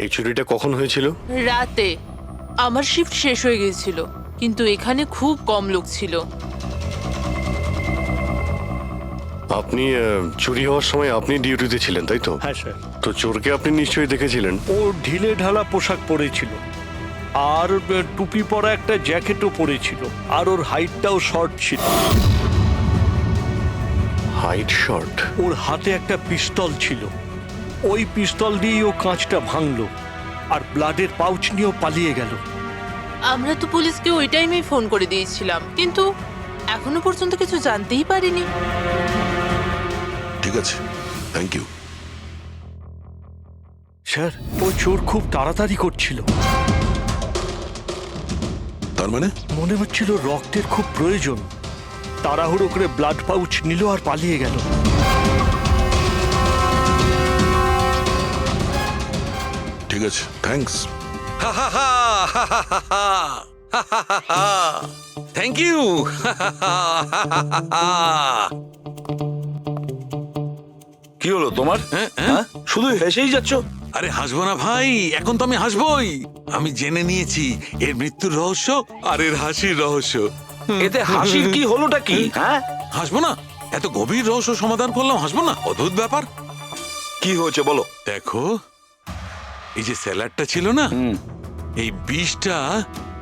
Speaker 6: এই চুরিটা কখন হয়েছিল?
Speaker 15: রাতে। আমার শিফট শেষ হয়ে গিয়েছিল, কিন্তু এখানে খুব কম লোক ছিল।
Speaker 6: আপনি চুরি হওয়ার সময় আপনি ডিউটিতে ছিলেন, তাই তো?
Speaker 13: হ্যাঁ স্যার।
Speaker 6: তো চোরকে আপনি নিশ্চয়ই দেখেছিলেন।
Speaker 13: ও ঢিলে ঢালা পোশাক পরেছিল, আর টুপি পরা একটা জ্যাকেটও পরেছিল, আর ওর হাইটটাও শর্ট ছিল।
Speaker 6: Height short?
Speaker 13: ওর হাতে একটা পিস্তল ছিল, ওই পিস্তল দিয়েই ও কাঁচটা ভাঙলো, আর ব্লাডের পাউচ নিয়েও পালিয়ে গেল।
Speaker 15: আমরা তো পুলিশকে ওই টাইমেই ফোন করে দিয়েছিলাম, কিন্তু এখনো পর্যন্ত কিছু জানতেই পারিনি।
Speaker 10: ঠিক আছে, থ্যাংক ইউ।
Speaker 13: স্যার, ও চোর খুব তাড়াতাড়ি করছিল।
Speaker 10: তার মানে?
Speaker 13: মনে হচ্ছিল রক্তের খুব প্রয়োজন, তাড়াহুড়ো করে ব্লাড পাউচ নিল আর পালিয়ে গেল।
Speaker 10: ঠিক আছে, থ্যাঙ্কস।
Speaker 1: Thank you.
Speaker 8: কি হলো তোমার? হ্যাঁ, শুধু হেসেই যাচ্ছ।
Speaker 1: আরে হাসবো না ভাই, এখন তো আমি হাসবোই। আমি জেনে নিয়েছি এর মৃত্যুর রহস্য আর এর হাসির রহস্য।
Speaker 8: এতে হাসির কি হলোটা কি? হ্যাঁ,
Speaker 1: হাসবো না? এত গভীর রহস্য সমাধান করলাম, হাসবো না? অদ্ভুত ব্যাপার।
Speaker 8: কি হয়েছে বলো।
Speaker 1: দেখো, এই যে স্যালাডটা ছিল না, এই বিষটা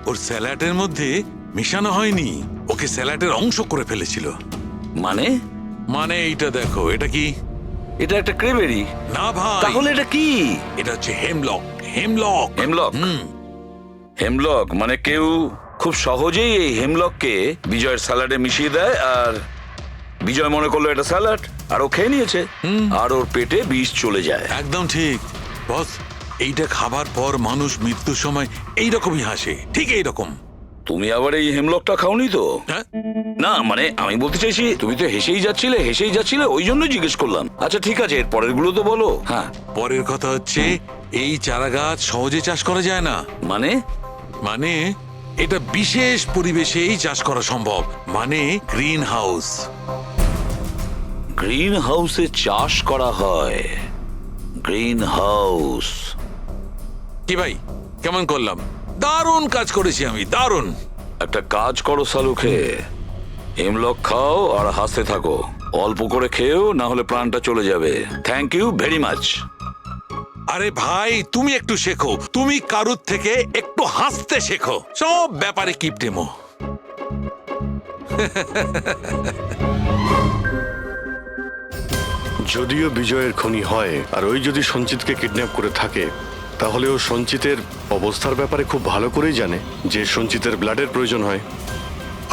Speaker 1: ওর স্যালাডের মধ্যে মিশানো হয়নি, ওকে স্যালাডের অংশ করে ফেলেছিল।
Speaker 8: মানে?
Speaker 1: মানে এইটা দেখো, এটা কি?
Speaker 8: এটা একটা ক্রেবেরি।
Speaker 1: না ভাই।
Speaker 8: তাহলে এটা কি?
Speaker 1: এটা হচ্ছে হেমলক। হেমলক।
Speaker 8: হেমলক? হেমলক মানে কেউ খুব সহজেই এই হেমলককে বিজয়ের স্যালাডে মিশিয়ে দেয়, আর বিজয় মনে করলো এটা স্যালাড, আর ও খেয়ে নিয়েছে, আর ওর পেটে বিষ চলে যায়।
Speaker 1: একদম ঠিক বস, এইটা খাবার পর মানুষ মৃত্যুর সময় এইরকমই হাসে, ঠিক এইরকম।
Speaker 8: তুমি আবার এই হেমলকটা খাওনি তো?
Speaker 1: হ্যাঁ?
Speaker 8: না মানে আমি বলতে চাইছি তুমি তো হেসেই যাচ্ছিলে ওই জন্য জিজ্ঞেস করলাম। আচ্ছা ঠিক আছে, এর পরের গুলো তো বলো। হ্যাঁ,
Speaker 1: পরের কথা হচ্ছে এই চারা গাছ সহজে চাষ করা যায় না।
Speaker 8: মানে?
Speaker 1: মানে এটা বিশেষ পরিবেশেই চাষ করা সম্ভব, মানে গ্রিন হাউস।
Speaker 8: গ্রিন হাউসে চাষ করা হয়? Green house?
Speaker 1: কি ভাই, কেমন করলাম? দারুণ কাজ করেছি আমি, দারুণ।
Speaker 8: একটা কাজ করো সালুখে, হেমলক খাও আর হাসতে থাকো। অল্প করে খেয়েও, না হলে প্রাণটা চলে যাবে। Thank you very much.
Speaker 1: আরে ভাই, তুমি একটু শেখো, তুমি কারুর থেকে একটু হাসতে শেখো। সব ব্যাপারে কিপটেমো।
Speaker 6: যদিও বিজয়ের খুনি হয় আর ওই যদি সঞ্চিতকে কিডন্যাপ করে থাকে, তাহলে ও সঞ্চিতের অবস্থার ব্যাপারে খুব ভালো করেই জানে যে সঞ্চিতের ব্লাডের প্রয়োজন হয়।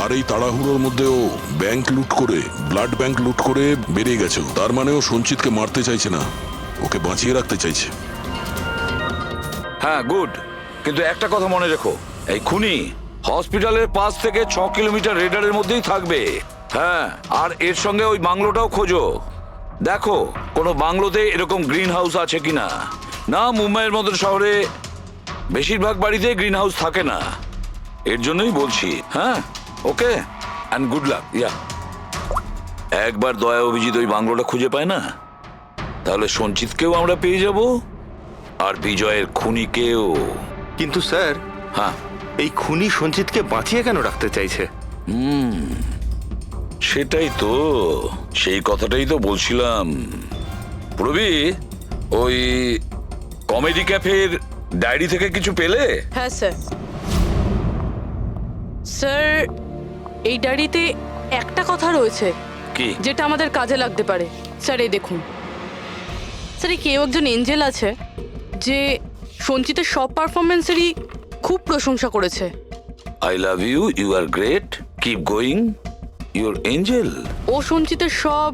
Speaker 10: আর এই তাড়াহুড়োর মধ্যেও ব্যাংক লুট করে, ব্লাড ব্যাংক লুট করে বেরিয়ে গেছে। তার মানে ও সঞ্চিতকে মারতে চাইছে না, ওকে বাঁচিয়ে রাখতে চাইছে।
Speaker 8: হ্যাঁ, গুড। কিন্তু একটা কথা মনে রেখো, এই খুনি হসপিটালের 5 থেকে 6 কিলোমিটার রেডারের মধ্যেই থাকবে। হ্যাঁ, আর এর সঙ্গে ওই বাংলোটাও খোঁজো। দেখো কোনো বাংলোতে এরকম গ্রিন হাউস আছে কিনা। না, মুম্বাইয়ের মতন শহরে বেশিরভাগ বাড়িতে গ্রিন হাউস থাকে না। এর জন্যই বলছি। হ্যাঁ, ওকে, অ্যান্ড গুড লাক। ইয়া, একবার দয়া অভিজিৎ ওই বাংলোটা খুঁজে পায় না, তাহলে সঞ্চিতকেও আমরা পেয়ে যাব, আর বিজয়ের খুনিকেও।
Speaker 14: কিন্তু স্যার,
Speaker 8: হ্যাঁ,
Speaker 14: এই খুনি সঞ্চিতকে বাঁচিয়ে কেন রাখতে চাইছে?
Speaker 8: সেটাই তো, সেই কথাটাই তো বলছিলাম। প্রবি, ওই কমেডি ক্যাফের ডায়েরি থেকে কিছু পেলে?
Speaker 9: হ্যাঁ স্যার। স্যার, এই ডায়েরিতে একটা কথা রয়েছে
Speaker 8: কি?
Speaker 9: যেটা আমাদের কাজে লাগতে পারে। স্যার এই দেখুন। স্যার, এই কেউ একজন এঞ্জেল আছে যে সঞ্চিতের সব পারফরমেন্সেরই খুব প্রশংসা করেছে।
Speaker 8: I love you, you are great, keep going, you're angel.
Speaker 9: ও সঞ্চিতের সব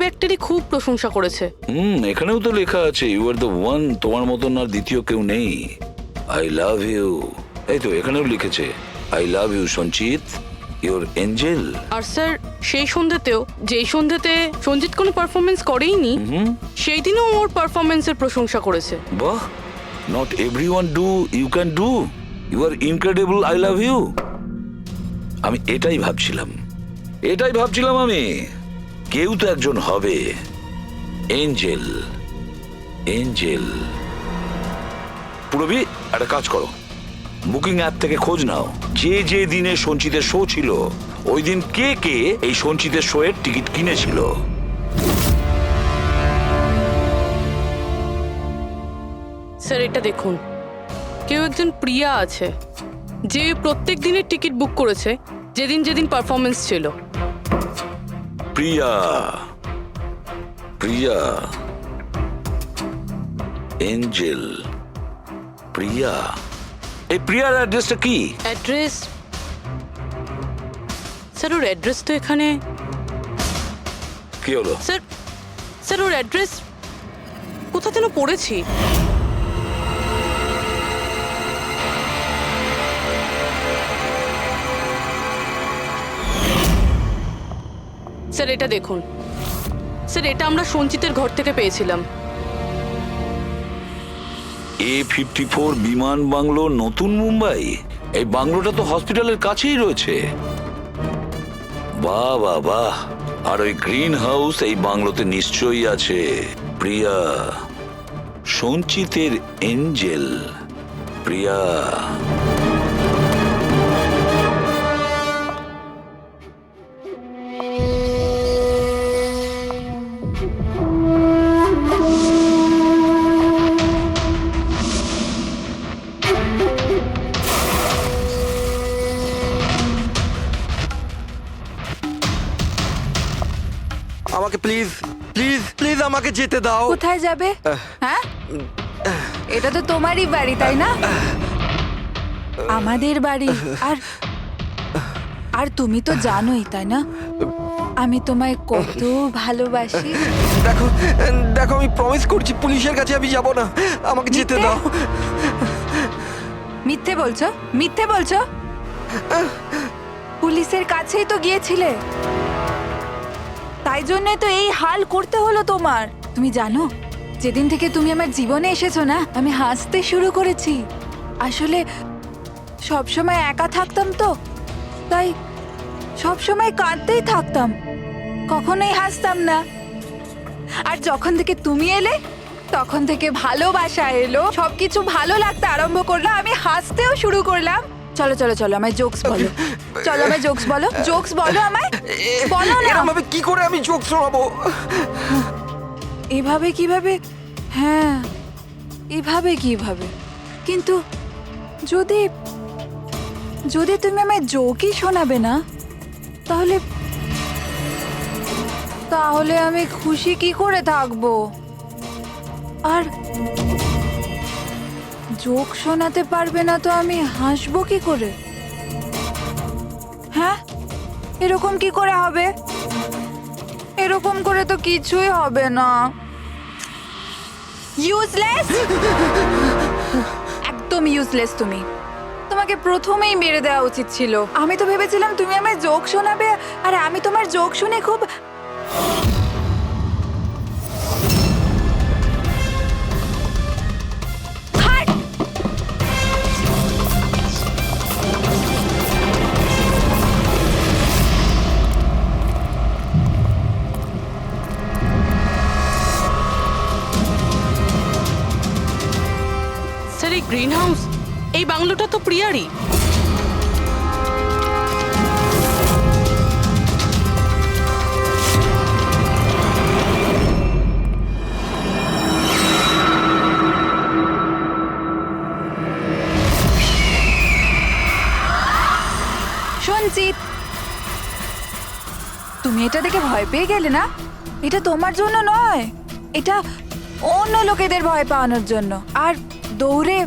Speaker 9: অ্যাক্টেরই খুব প্রশংসা করেছে।
Speaker 8: এখানেও তো লেখা আছে ইউ আর দ্য ওয়ান, তোমার মতন আর দ্বিতীয় কেউ নেই। আই লাভ ইউ, এই তো এখানেও লিখেছে আই লাভ ইউ সঞ্চিত, ইউর এঞ্জেল।
Speaker 9: আর স্যার, সেই সন্ধ্যেতেও, যেই সন্ধ্যেতে সঞ্জিত কোনো পারফরমেন্স করেইনি, সেই দিনও ওর পারফরমেন্সের প্রশংসা করেছে।
Speaker 8: বাহ, not everyone do, you can do, you are incredible, I love you. আমি এটাই ভাবছিলাম আমি, কেউ তো একজন হবে এঞ্জেল। পুরবি, একটা কাজ করো, বুকিং অ্যাপ থেকে খোঁজ নাও যে দিনে সঞ্চিতের শো ছিল, ওই দিন কে কে এই সঞ্চিতের শো এর টিকিট কিনেছিল।
Speaker 9: স্যার এটা দেখুন, কেউ একজন প্রিয়া আছে যে প্রত্যেক দিনের টিকিট বুক করেছে যেদিন যেদিন পারফরমেন্স ছিল।
Speaker 8: প্রিয়া, এঞ্জেল, প্রিয়া। এই প্রিয়ার অ্যাড্রেসটা কি?
Speaker 9: অ্যাড্রেস? স্যার, ওর অ্যাড্রেস তো এখানে।
Speaker 8: কি হলো?
Speaker 9: স্যার ওর অ্যাড্রেস কোথা যেন পড়েছি। স্যার এটা দেখুন। স্যার, এটা আমরা সঞ্চিতের ঘর থেকে পেয়েছিলাম।
Speaker 8: A54 বিমান বাংলো, নতুন মুম্বাই। এই বাংলোটা তো হসপিটালের কাছেই রয়েছে। বাহ বাহ বাহ। আর ওই গ্রিন হাউস এই বাংলোতে নিশ্চয়ই আছে। প্রিয়া, সঞ্চিতের এঞ্জেল, প্রিয়া।
Speaker 11: আমাকে প্লিজ প্লিজ প্লিজ আমাকে যেতে দাও।
Speaker 12: কোথায় যাবে? হ্যাঁ, এটা তো তোমারই বাড়ি, তাই না? আমাদের বাড়ি। আর তুমি তো জানোই, তাই না, আমি তোমায় কত ভালোবাসি।
Speaker 11: দেখো দেখো, আমি প্রমিস করছি পুলিশের কাছে আমি যাব না, আমাকে যেতে দাও।
Speaker 12: মিথ্যে বলছো? পুলিশের কাছেই তো গিয়েছিলে, তাই জন্য তো এই হাল করতে হলো তোমার। তুমি জানো, যেদিন থেকে তুমি আমার জীবনে এসেছো না, আমি হাসতে শুরু করেছি। আসলে সবসময় একা থাকতাম তো, তাই সবসময় কাঁদতেই থাকতাম, কখনোই হাসতাম না। আর যখন থেকে তুমি এলে, তখন থেকে ভালোবাসা এলো, সবকিছু ভালো লাগতে আরম্ভ করলো, আমি হাসতেও শুরু করলাম। চলো চলো চলো, আমায় জোকস বলো, চলো আমায় জোকস বলো, জোকস বলো আমায়, বলো না।
Speaker 11: এরকম ভাবে কি করে আমি চোখ শোনাবো?
Speaker 12: এভাবে কিভাবে? হ্যাঁ, এভাবে কিভাবে? কিন্তু যদি যদি তুমি আমায় জোকই শোনাবে না, তাহলে তাহলে আমি খুশি কি করে থাকবো? আর জোক শোনাতে পারবে না তো আমি হাসবো কি করে? হ্যাঁ, এরকম কি করে হবে? এরকম করে তো কিছুই হবে না। ইউজলেস, একদম ইউজলেস তুমি। তোমাকে প্রথমেই মেরে দেওয়া উচিত ছিল। আমি তো ভেবেছিলাম তুমি আমায় জোক শোনাবে, আর আমি তোমার জোক শুনে খুব
Speaker 9: স্যার, এই গ্রিন হাউস, এই বাংলোটা তো প্রিয়ারই।
Speaker 12: সঞ্চিত, তুমি এটা দেখে ভয় পেয়ে গেলে না? এটা তোমার জন্য নয়, এটা অন্য লোকেদের ভয় পাওয়ানোর জন্য। আর দৌড়ে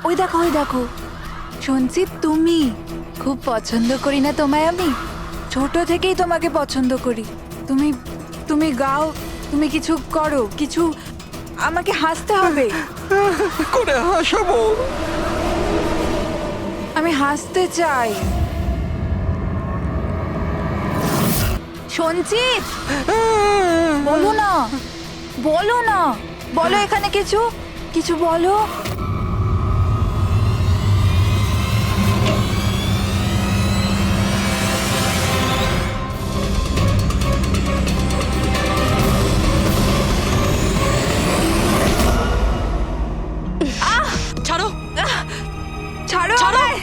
Speaker 12: ওই দেখো, ওই দেখো সঞ্চিত, তুমি খুব পছন্দ করি না তোমায় আমি? ছোট থেকেই তোমাকে পছন্দ করি। তুমি তুমি গাও, তুমি কিছু করো, কিছু, আমাকে হাসতে হবে।
Speaker 11: করে হাসাবো?
Speaker 12: আমি হাসতে চাই। সঞ্চিত, বলো না, বলো না, বলো এখানে কিছু, কিছু বলো।
Speaker 9: ছাড়ো,
Speaker 12: ছাড়ো আমায়,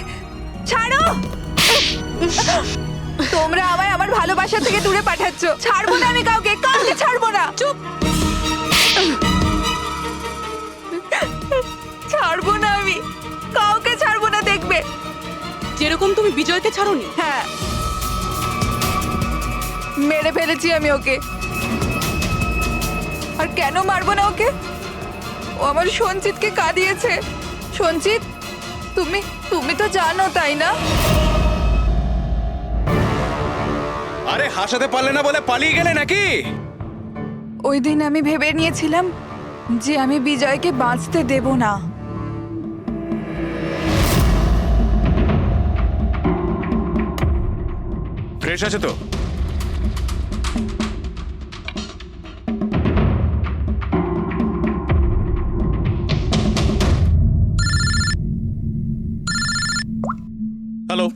Speaker 12: ছাড়ো। তোমরা আমায় আমার ভালোবাসা থেকে দূরে পাঠাচ্ছ। ছাড়বো না আমি কাউকে, কাউকে ছাড়বো না।
Speaker 9: চুপ।
Speaker 12: ছাড়বো না আমি, কাউকে ছাড়বো না, দেখবে।
Speaker 9: যেরকম তুমি বিজয়কে ছাড়োনি।
Speaker 12: হ্যাঁ, মেরে ফেলেছি আমি ওকে। আর কেন মারবো না ওকে? ও আমার সঞ্চিতকে কাঁদিয়েছে। সঞ্চিত, তুমি তুমি তো জানো, তাই না?
Speaker 3: আরে হাসাতে পারলে না বলে পালিয়ে গেলে নাকি?
Speaker 12: ওই দিন আমি ভেবে নিয়েছিলাম যে আমি বিজয়কে বাঁচতে দেব না।
Speaker 3: ফ্রেশ আছে তো? হ্যালো,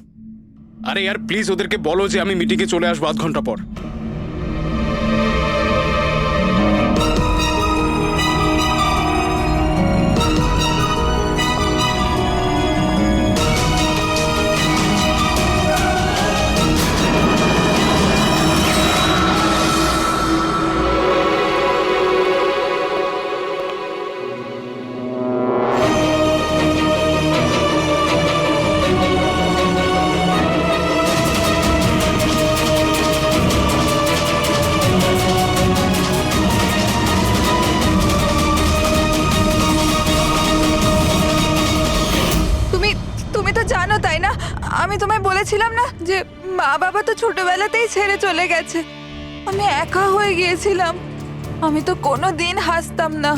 Speaker 3: আরে यार প্লিজ ওদেরকে বলো যে আমি মিটিংয়ে চলে আসবো আধ ঘন্টা পর।
Speaker 12: আমি তোমায় বলেছিলাম না যে মা বাবা তো ছোটবেলাতেই ছেড়ে চলে গেছে। আমি একা হয়ে গিয়েছিলাম। আমি তো কোনো দিন হাসতাম না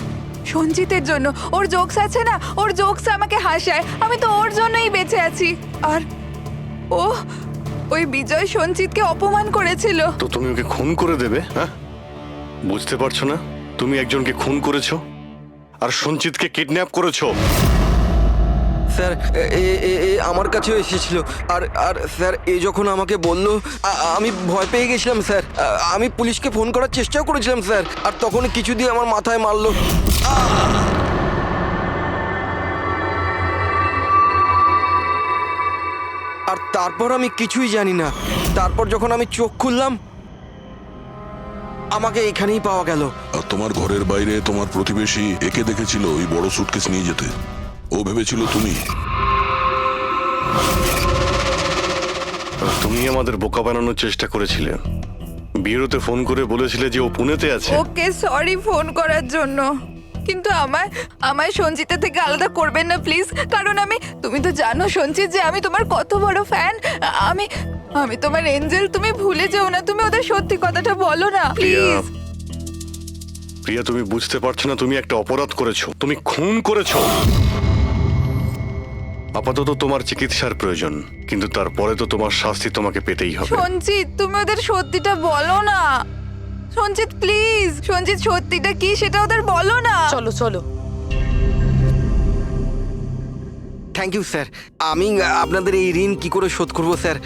Speaker 12: সঞ্জিতের জন্য। ওর জোকস আছে না, ওর জোকস আমাকে হাসায়। আমি তো ওর জন্যই বেঁচে আছি। আর ও ওই বিজয় সঞ্চিতকে অপমান করেছিল।
Speaker 6: তো তুমি ওকে খুন করে দেবে? হ্যাঁ, বুঝতে পারছো না? তুমি একজনকে খুন করেছো আর সঞ্চিতকে কিডন্যাপ করেছো।
Speaker 11: স্যার আমার কাছেও এসেছিল, আর আর স্যার যখন আমাকে বললো আমি ভয় পেয়ে গেছিলাম স্যার। আমি পুলিশকে ফোন করার চেষ্টাও করেছিলাম স্যার, আর তখন কিছু দিয়ে আমার মাথায় মারলো। আর তারপর আমি কিছুই জানি না। তারপর যখন আমি চোখ খুললাম আমাকে এখানেই পাওয়া গেল।
Speaker 10: আর তোমার ঘরের বাইরে তোমার প্রতিবেশী একে দেখেছিল ওই বড় সুটকেস নিয়ে যেতে। ও ভেবেছিল তুমি।
Speaker 6: তুমি আমাদের বোকা বানানোর চেষ্টা করেছিলে। বিয়েতে ফোন করে বলেছিলে যে ও পুনেতে আছে।
Speaker 12: ওকে সরি ফোন করার জন্য, কিন্তু আমায় সঞ্চিতা থেকে আলাদা করবেন না প্লিজ। কারণ তুমি তো জানো সঞ্চিত যে আমি তোমার কত বড় ফ্যান। আমি তোমার এঞ্জেল, তুমি ভুলে যেও না। তুমি ওদের সত্যি কথাটা বলো না প্লিজ।
Speaker 6: প্রিয়া, তুমি বুঝতে পারছো না তুমি একটা অপরাধ করেছো, তুমি খুন করেছো। আপাতত তোমার চিকিৎসার প্রয়োজন, কিন্তু তারপরে তো তোমার শাস্তি তোমাকে পেতেই হবে।
Speaker 12: সঞ্চিত তুমি ওদের সত্যিটা বলো না। সঞ্চিত প্লিজ, সঞ্চিত সত্যিটা কি সেটা ওদের বলো না।
Speaker 9: চলো চলো।
Speaker 11: Thank you sir. আমি আপনাদের এই ঋণ কি করে শোধ করবো স্যার?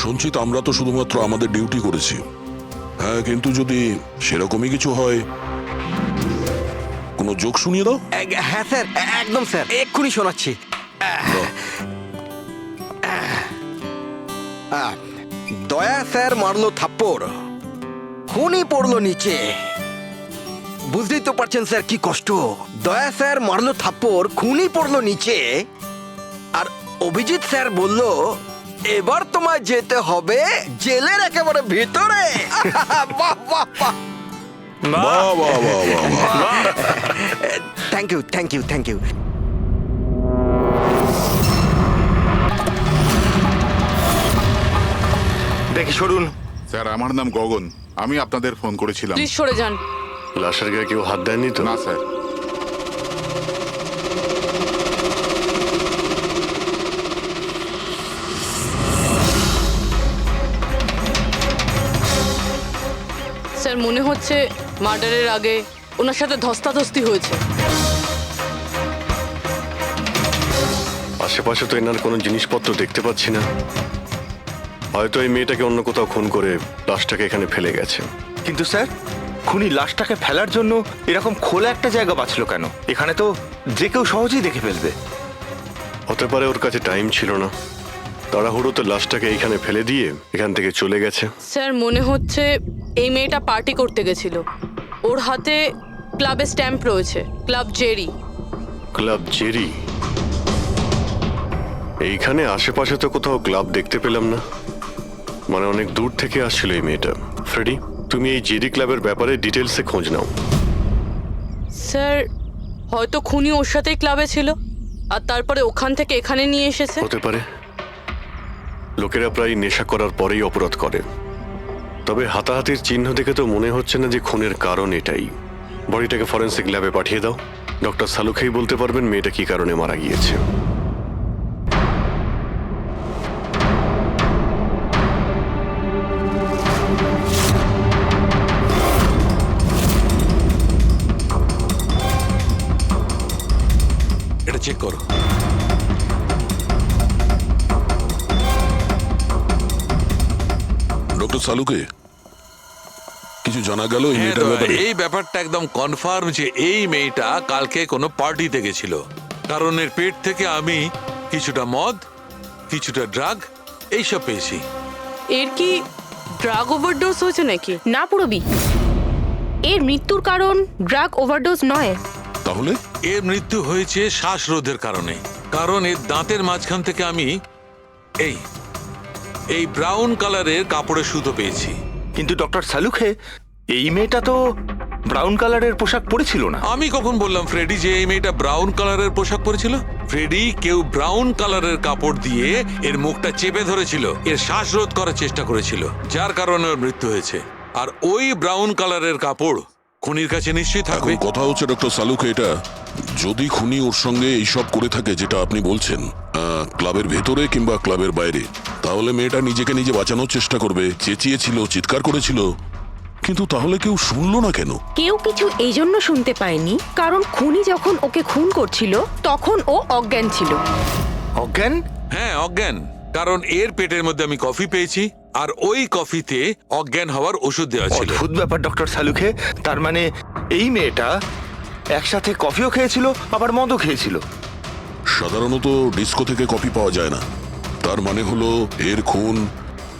Speaker 10: সঞ্চিত, আমরা তো শুধুমাত্র আমাদের ডিউটি করেছি। হ্যাঁ, কিন্তু যদি সেরকমই কিছু হয়, কোনো জোক শুনিয়ে দাও।
Speaker 11: হ্যাঁ স্যার, একদম স্যার, এক্ষুনি শোনাচ্ছি। দয়া স্যার মারলো থাপ্পড়, খুনি পড়লো নিচে। বুঝতেই তো পারছেন স্যার কি কষ্ট। দয়া স্যার মারলো থাপ্পড়, খুনি পড়লো নিচে, আর অভিজিৎ স্যার বলল এবার তোমায় যেতে হবে জেলের একেবারে ভিতরে। বাহ বাহ বাহ,
Speaker 10: বাহ বাহ বাহ বাহ।
Speaker 11: Thank you thank you thank you.
Speaker 14: দেখি সরুন।
Speaker 2: স্যার আমার নাম গগন, আমি আপনাদের ফোন করেছিলাম।
Speaker 9: প্লিজ সরে যান।
Speaker 6: লাশের গায়ে কেউ হাত দেয়নি তো?
Speaker 2: না স্যার।
Speaker 9: স্যার মনে হচ্ছে মার্ডারের আগে ওনার সাথে ধস্তাধস্তি হয়েছে।
Speaker 6: আশেপাশে তো এনার কোনো জিনিসপত্র দেখতে পাচ্ছি না। হয়তো এই মেয়েটাকে অন্য কোথাও খুন করে লাশটাকে এখানে ফেলে গেছে।
Speaker 14: কিন্তু স্যার, খুনি লাশটাকে ফেলার জন্য এরকম খোলা একটা জায়গা বাঁচলো কেন? এখানে তো যে কেউ সহজেই দেখে ফেলবে।
Speaker 6: হতে পারে ওর কাছে টাইম ছিল না, তাড়াহুড়োতে লাশটাকে এইখানে ফেলে দিয়ে এখান থেকে চলে গেছে।
Speaker 9: স্যার মনে হচ্ছে এই মেয়েটা পার্টি করতে গেছিল। ওর হাতে ক্লাবের স্ট্যাম্প রয়েছে, ক্লাব জেরি।
Speaker 6: Club Jerry? এইখানে আশেপাশে তো কোথাও ক্লাব দেখতে পেলাম না। মানে অনেক দূর থেকে আসছিল এই মেয়েটা। ফ্রেডি, তুমি এই জেরি ক্লাবের ব্যাপারে ডিটেলসে খোঁজ নাও।
Speaker 9: স্যার হয়তো খুনি ওর সাথেই ক্লাবে ছিল, আর তারপরে ওখান থেকে এখানে নিয়ে এসেছে।
Speaker 6: হতে পারে। লোকেরা প্রায় নেশা করার পরেই অপরাধ করে। তবে হাতাহাতির চিহ্ন দেখে তো মনে হচ্ছে না যে খুনের কারণ এটাই। বডিটাকে ফরেন্সিক ল্যাবে পাঠিয়ে দাও। ডক্টর সালুখেই বলতে পারবেন মেয়েটা কি কারণে মারা গিয়েছে।
Speaker 1: এটা চেক করো।
Speaker 10: ডক্টর সালুকে, কিছু জানা গেল এই মেয়েটার ব্যাপারে?
Speaker 1: এই ব্যাপারটা একদম কনফার্ম যে এই মেয়েটা কালকে কোনো পার্টিতে গেছিল। কারণ এর পেট থেকে আমি কিছুটা মদ, কিছুটা ড্রাগ এইসব পেয়েছি।
Speaker 9: এর কি ড্রাগ ওভারডোজ হয়েছে নাকি?
Speaker 16: না পুরবি, এর মৃত্যুর কারণ ড্রাগ ওভারডোজ নয়।
Speaker 10: তাহলে
Speaker 1: এর মৃত্যু হয়েছে শ্বাসরোধের কারণে। কারণ এর দাঁতের মাঝখান থেকে আমি এই ব্রাউন কালারের কাপড়ের সুতো পেয়েছি।
Speaker 14: কিন্তু ডক্টর সালুখে, এই মেয়েটা তো ব্রাউন কালারের পোশাক পরেছিল না।
Speaker 1: আমি কখন বললাম ফ্রেডি যে এই মেয়েটা ব্রাউন কালারের পোশাক পরেছিল? ফ্রেডি, কেউ ব্রাউন কালারের কাপড় দিয়ে এর মুখটা চেপে ধরেছিল, এর শ্বাসরোধ করার চেষ্টা করেছিল, যার কারণে ওর মৃত্যু হয়েছে। আর ওই ব্রাউন কালারের কাপড় খুনির কাছে নিশ্চয়ই
Speaker 10: এখন
Speaker 1: থাকবে।
Speaker 10: কথা হচ্ছে ডক্টর সালুকে এটা, যদি খুনি ওর সঙ্গে এইসব করে থাকে যেটা আপনি বলছেন, ক্লাবের ভেতরে কিংবা ক্লাবের বাইরে, তাহলে মেয়েটা নিজেকে নিজে বাঁচানোর চেষ্টা করবে, চেঁচিয়েছিল, চিৎকার করেছিল, কিন্তু তাহলে কেউ শুনলো না কেন?
Speaker 16: কেউ কিছু এই জন্য শুনতে পায়নি কারণ খুনি যখন ওকে খুন করছিল তখন ও অজ্ঞান ছিল।
Speaker 14: অজ্ঞান?
Speaker 1: হ্যাঁ, অজ্ঞান। কারণ এর পেটের মধ্যে আমি কফি পেয়েছি, আর ওই কফিতে অজ্ঞান হওয়ার ওষুধ দেওয়া ছিল।
Speaker 14: অদ্ভুত ব্যাপার ডক্টর সালুকে। তার মানে এই মেয়েটা একসাথে কফিও খেয়েছিল আবার মদও খেয়েছিল।
Speaker 10: সাধারণত ডিস্কো থেকে কফি পাওয়া যায় না, তার মানে হলো এর খুন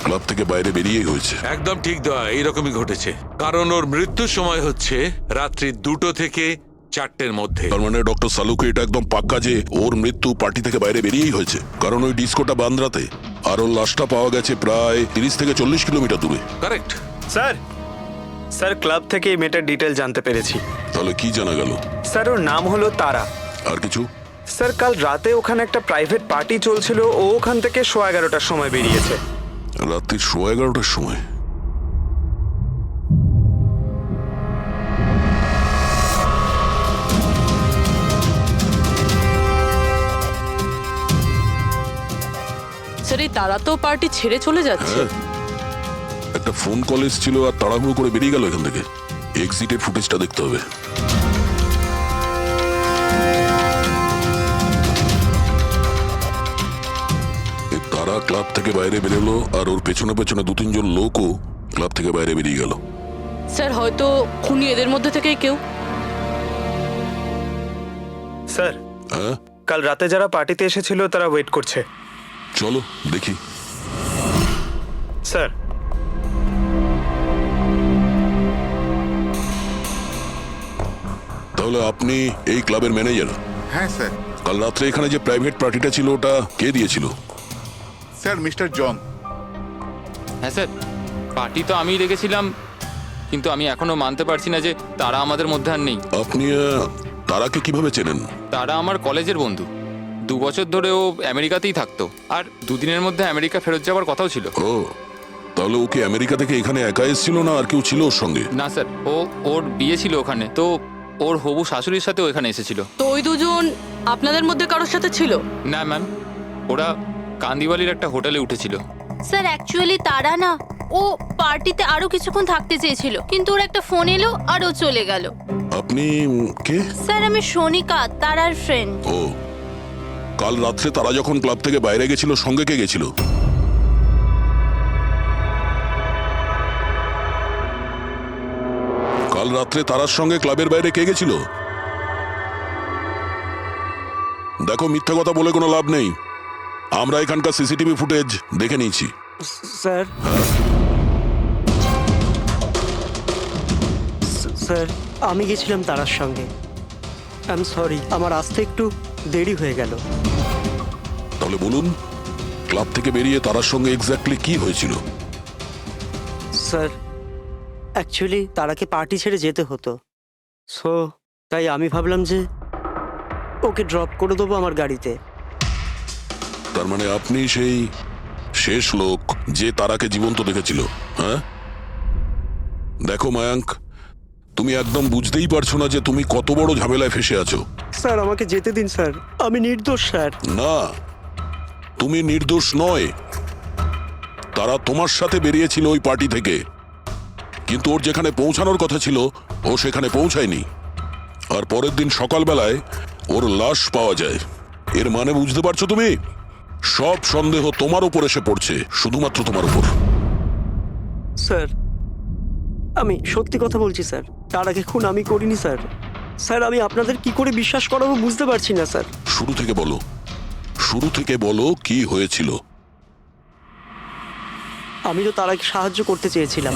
Speaker 10: ক্লাব থেকে বাইরে বেরিয়েই হয়েছে।
Speaker 1: একদম ঠিক দেওয়া, এইরকমই ঘটেছে। কারণ ওর মৃত্যুর সময় হচ্ছে রাত্রি 2টো থেকে 4টের মধ্যে।
Speaker 10: তার মানে ডক্টর সালুকে এটা একদম পাক্কা যে ওর মৃত্যু পার্টি থেকে বাইরে বেরিয়েই হয়েছে, কারণ ওই ডিস্কোটা বান্দ্রাতে, আর ওর লাশটা পাওয়া গেছে প্রায় 30 থেকে 40 কিলোমিটার দূরে।
Speaker 1: কারেক্ট
Speaker 4: স্যার ক্লাব থেকে এই মেয়েটার ডিটেল জানতে পেরেছি।
Speaker 10: তাহলে কি জানা গেল?
Speaker 4: স্যার ওর নাম হলো তারা।
Speaker 10: আর কিছু?
Speaker 4: স্যার কাল রাতে ওখানে একটা প্রাইভেট পার্টি চলছিল, ও ওখান থেকে 11:15টার সময় বেরিয়েছে।
Speaker 10: রাত্রি 11:15টার সময়?
Speaker 9: স্যার এই তারা তো পার্টি ছেড়ে চলে যাচ্ছে।
Speaker 10: একটা ফোন কল এসেছিল আর তাড়াহুড়ো করে বেরিয়ে গেল এখান থেকে। এক্সিটের ফুটেজটা দেখতে হবে। তারা ক্লাব থেকে বাইরে বেরোলো আর ওর পেছনে পেছনে 2-3 জন লোকও ক্লাব থেকে বাইরে বেরিয়ে গেল।
Speaker 9: স্যার হয়তো খুনি এদের মধ্যে থেকেই কেউ।
Speaker 4: স্যার কাল রাতে যারা পার্টিতে এসেছিল তারা ওয়েট করছে।
Speaker 10: চলো দেখি।
Speaker 4: স্যার
Speaker 10: তাহলে আপনি এই ক্লাবের ম্যানেজার?
Speaker 2: হ্যাঁ স্যার।
Speaker 10: কাল রাত্রে এখানে যে প্রাইভেট পার্টিটা ছিল ওটা কে দিয়েছিল?
Speaker 2: Sir mister John.
Speaker 5: হ্যাঁ স্যার, পার্টি তো আমিই রেখেছিলাম, কিন্তু আমি এখনো মানতে পারছি না যে তারা আমাদের মধ্যে আর নেই।
Speaker 10: আপনি তারাকে কিভাবে চেনেন?
Speaker 5: তারা আমার কলেজের বন্ধু। 2 বছর ধরে ও আমেরিকাতেই থাকতো, আর 2 দিনের মধ্যে আমেরিকা ফেরত যাওয়ার কথাও ছিল।
Speaker 10: ও, তাহলে ওকে আমেরিকা থেকে এখানে একা এসেছিল না আর কেউ ছিল ওর সঙ্গে?
Speaker 5: না স্যার, ওর বিয়ে ছিল ওখানে, তো ওর হবু শাশুড়ির সাথে ওখানে এসেছিল।
Speaker 9: তো ওই দুজন আপনাদের মধ্যে কারোর সাথে ছিল?
Speaker 5: না ম্যাম, ওরা কান্দিওয়ালির একটা হোটেলে উঠেছিল।
Speaker 7: স্যার অ্যাকচুয়ালি তারা না, ও পার্টিতে আরো কিছুক্ষণ থাকতে চেয়েছিল, কিন্তু ওর একটা ফোন এলো আর ও চলে গেল।
Speaker 10: আপনি কে?
Speaker 7: স্যার আমি সোনিকা, তারার ফ্রেন্ড।
Speaker 10: ও, কাল রাত্রে তারা যখন ক্লাব থেকে বাইরে গেছিল সঙ্গে কে গেছিল? কাল রাত্রে তারার সঙ্গে ক্লাবের বাইরে কে গেছিল? দেখো, মিথ্যা কথা বলে কোনো লাভ নেই। আমরা এখানকার সিসিটিভি ফুটেজ দেখে নিয়েছি।
Speaker 4: স্যার স্যার আমি গেছিলাম তারার সঙ্গে। আই এম সরি, আমার আসতে একটু দেরি হয়ে গেল।
Speaker 10: তাহলে বলুন, ক্লাব থেকে বেরিয়ে তারার সঙ্গে এক্স্যাক্টলি কি হয়েছিল?
Speaker 4: স্যার অ্যাকচুয়ালি তারাকে পার্টি ছেড়ে যেতে হতো, সো তাই আমি ভাবলাম যে ওকে ড্রপ করে দেবো আমার গাড়িতে।
Speaker 10: তার মানে আপনি সেই শেষ লোক যে তারাকে জীবন্ত দেখেছিল? হ্যাঁ, দেখো মায়াঙ্ক, তুমি একদম বুঝতেই পারছো না যে তুমি কত বড় ঝামেলায় ফেসে আছো।
Speaker 4: স্যার আমাকে যেতে দিন স্যার, আমি নির্দোষ স্যার।
Speaker 10: না, তুমি নির্দোষ নয়। তারা তোমার সাথে বেরিয়েছিল ওই পার্টি থেকে, কিন্তু ওর যেখানে পৌঁছানোর কথা ছিল ও সেখানে পৌঁছায়নি, আর পরের দিন সকালবেলায় ওর লাশ পাওয়া যায়। এর মানে বুঝতে পারছো তুমি? সব সন্দেহ তোমার উপর এসে পড়ছে, শুধুমাত্র তোমার উপর।
Speaker 4: স্যার আমি সত্যি কথা বলছি স্যার, তার আগে খুন আমি করিনি স্যার। স্যার আমি আপনাদের কি করে বিশ্বাস করাবো বুঝতে পারছি না স্যার।
Speaker 10: শুরু থেকে বলো, শুরু থেকে বলো কি হয়েছিল।
Speaker 4: আমি তো তারাকে সাহায্য করতে চেয়েছিলাম।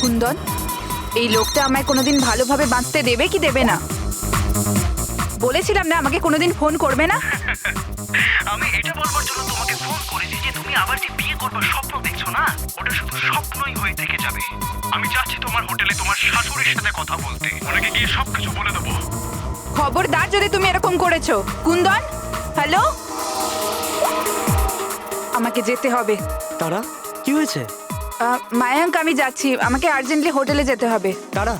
Speaker 12: কুন্দন, এই লোকটা আমায় কোনোদিন ভালোভাবে বাঁচতে দেবে কি দেবে না? বলেছিলাম না আমাকে কোনোদিন ফোন করবে না।
Speaker 3: আমি এটা বলবার জন্য তোমাকে ফোন করেছি যে তুমি আবার যে বিয়ে করবার স্বপ্ন দেখছো না, ওটা শুধু স্বপ্নই হয়ে থেকে যাবে। আমি চাচ্ছি তোমার হোটেলে তোমার শাশুড়ির সাথে কথা বলতে, ওনাকে গিয়ে সবকিছু বলে দেবো।
Speaker 12: খবরদার যদি তুমি এরকম করেছো। কুন্দন, হ্যালো, আমাকে যেতে হবে।
Speaker 4: তারা কি হয়েছে?
Speaker 12: মায়াঙ্ক, আমি যাচ্ছি, আমাকে আর্জেন্টলি হোটেলে যেতে হবে।
Speaker 4: তারা,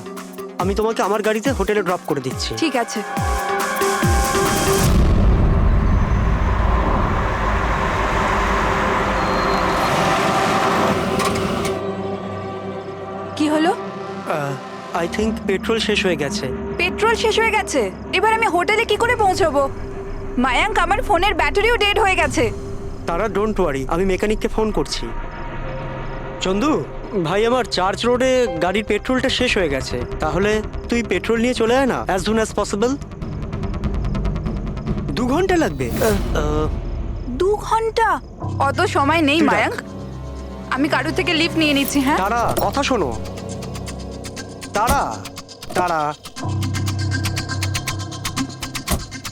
Speaker 4: আমি তোমাকে আমার গাড়িতে হোটেলে ড্রপ করে দিচ্ছি।
Speaker 12: ঠিক আছে। কি হলো?
Speaker 4: আই থিঙ্ক পেট্রোল শেষ হয়ে গেছে।
Speaker 12: পেট্রোল শেষ হয়ে গেছে? এবার আমি হোটেলে কি করে পৌঁছবো? মায়াঙ্ক, আমার ফোনের ব্যাটারিও ডেড হয়ে গেছে।
Speaker 4: তারা, ডোন্ট ওয়ারি, আমি মেকানিককে ফোন করছি। চন্দু ভাই, আমার চার্চ রোডে গাড়ির পেট্রোলটা শেষ হয়ে গেছে। তাহলে তুই পেট্রোল নিয়ে চলে আয় না, অ্যাজ সুন অ্যাজ পসিবল। 2 ঘন্টা লাগবে।
Speaker 12: 2 ঘন্টা? অত সময় নেই মায়াঙ্ক, আমি কারোর থেকে লিফট নিয়ে নিচ্ছি। হ্যাঁ
Speaker 4: তারা, কথা শোনো। তারা তারা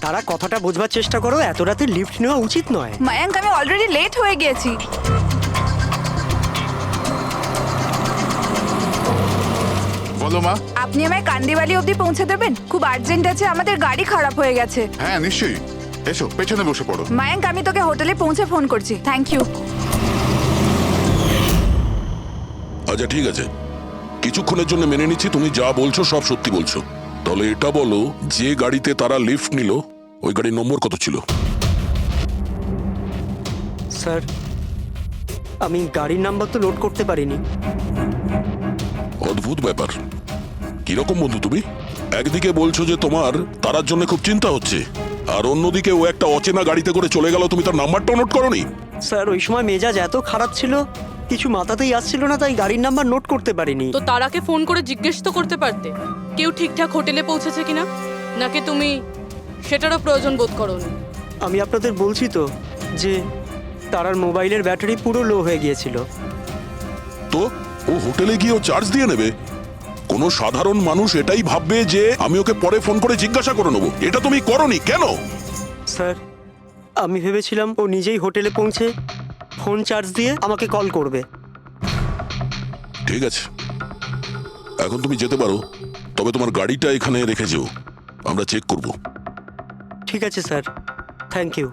Speaker 4: তারা কথাটা বোঝবার চেষ্টা করো, এত রাতে লিফট নেওয়া উচিত নয়।
Speaker 12: মায়াঙ্ক, আমি অলরেডি লেট হয়ে গিয়েছি।
Speaker 2: বলো মা।
Speaker 12: আপনি আমায় কান্দিবালি অবধি পৌঁছে দেবেন? খুব আর্জেন্ট আছে, আমাদের গাড়ি খারাপ হয়ে গেছে।
Speaker 2: হ্যাঁ নিশ্চয়ই, এসো পেছনে বসে পড়ো।
Speaker 12: মায়াঙ্ক, আমি তোকে হোটেলে পৌঁছে ফোন করছি। Thank you.
Speaker 10: আচ্ছা ঠিক আছে, কিছুক্ষণের জন্য মেনে নিচ্ছি তুমি যা বলছো সব সত্যি বলছো। তাহলে এটা বলো, যে গাড়িতে তারা লিফট নিল ওই গাড়ির নম্বর কত ছিল?
Speaker 4: স্যার, আমি গাড়ির নাম্বার তো লোড করতে পারিনি।
Speaker 10: অদ্ভুত ব্যাপার। কিরকম বন্ধু তুমি? একদিকে বলছো যে তোমার তারার জন্য খুব চিন্তা হচ্ছে, আর অন্যদিকে ও একটা অচেনা গাড়িতে করে চলে গেল, তুমি তার নাম্বারটাও নোট করোনি?
Speaker 4: স্যার, ওই সময় মেজাজ এত খারাপ ছিল, কিছু মাথাতেই আসছিল না, তাই গাড়ির নাম্বার নোট করতে পারিনি।
Speaker 9: তো তারাকে ফোন করে জিজ্ঞেস তো করতে পারতে কেউ ঠিকঠাক হোটেলে পৌঁছেছে কিনা, নাকি তুমি সেটারও প্রয়োজন বোধ করোনি?
Speaker 4: আমি আপনাদের বলছি তো যে তারার মোবাইলের ব্যাটারি পুরো লো হয়ে গিয়েছিল।
Speaker 10: তো ও হোটেলে গিয়েও চার্জ দিয়ে নেবে? কোনো সাধারণ মানুষ এটাই ভাববে যে আমি ওকে পরে ফোন করে জিজ্ঞাসা করে নেবো। এটা তুমি করোনি কেন?
Speaker 4: স্যার, আমি ভেবেছিলাম ও নিজেই হোটেলে পৌঁছে ফোন চার্জ দিয়ে আমাকে কল করবে।
Speaker 10: ঠিক আছে, এখন তুমি যেতে পারো, তবে তোমার গাড়িটা এখানে রেখে যেও, আমরা চেক করব।
Speaker 4: ঠিক আছে স্যার, থ্যাংক ইউ।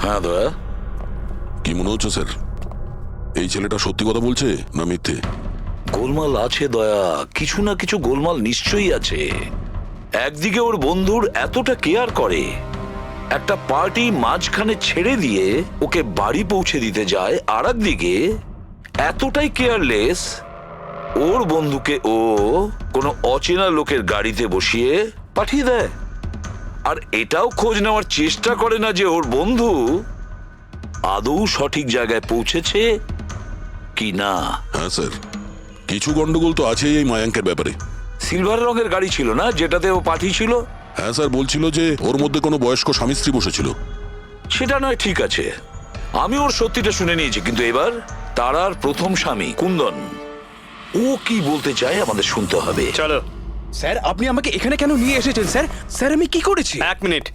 Speaker 8: হ্যাঁ দয়া।
Speaker 10: কি মনে হচ্ছে স্যার, এই ছেলেটা সত্যি কথা বলছে না মিথ্যে?
Speaker 8: গোলমাল আছে দয়া, কিছু না কিছু গোলমাল নিশ্চয়ই আছে। একদিকে ওর বন্ধুর এতটা কেয়ার করে, একটা পার্টি মাঝখানে ছেড়ে দিয়ে ওকে বাড়ি পৌঁছে দিতে যায়, আর একদিকে এতটাই কেয়ারলেস ওর বন্ধুকে ও কোনো অচেনা লোকের গাড়িতে বসিয়ে পাঠিয়ে দেয়, আর এটাও খোঁজ নেওয়ার চেষ্টা করে না যে ওর বন্ধু আদৌ সঠিক জায়গায় পৌঁছেছে কি না।
Speaker 10: হ্যাঁ স্যার, কিছু গন্ডগোল তো আছেই এই মায়াঙ্কের ব্যাপারে।
Speaker 8: সিলভার রঙের গাড়ি ছিল না যেটাতে ও পাঠিয়েছিল?
Speaker 10: হ্যাঁ স্যার, বলছিল যে ওর মধ্যে কোনো বয়স্ক স্বামী স্ত্রী বসেছিল।
Speaker 8: সেটা নয়, ঠিক আছে, আমি ওর সত্যিটা শুনে নিয়েছি, কিন্তু এবার তারার প্রথম স্বামী কুন্দন, ও কি বলতে চায় আমাদের শুনতে হবে।
Speaker 3: চলো স্যার, আপনি আমাকে এখানে কেন নিয়ে এসেছেন স্যার? স্যার, আমি কি করেছি?
Speaker 13: 1 মিনিট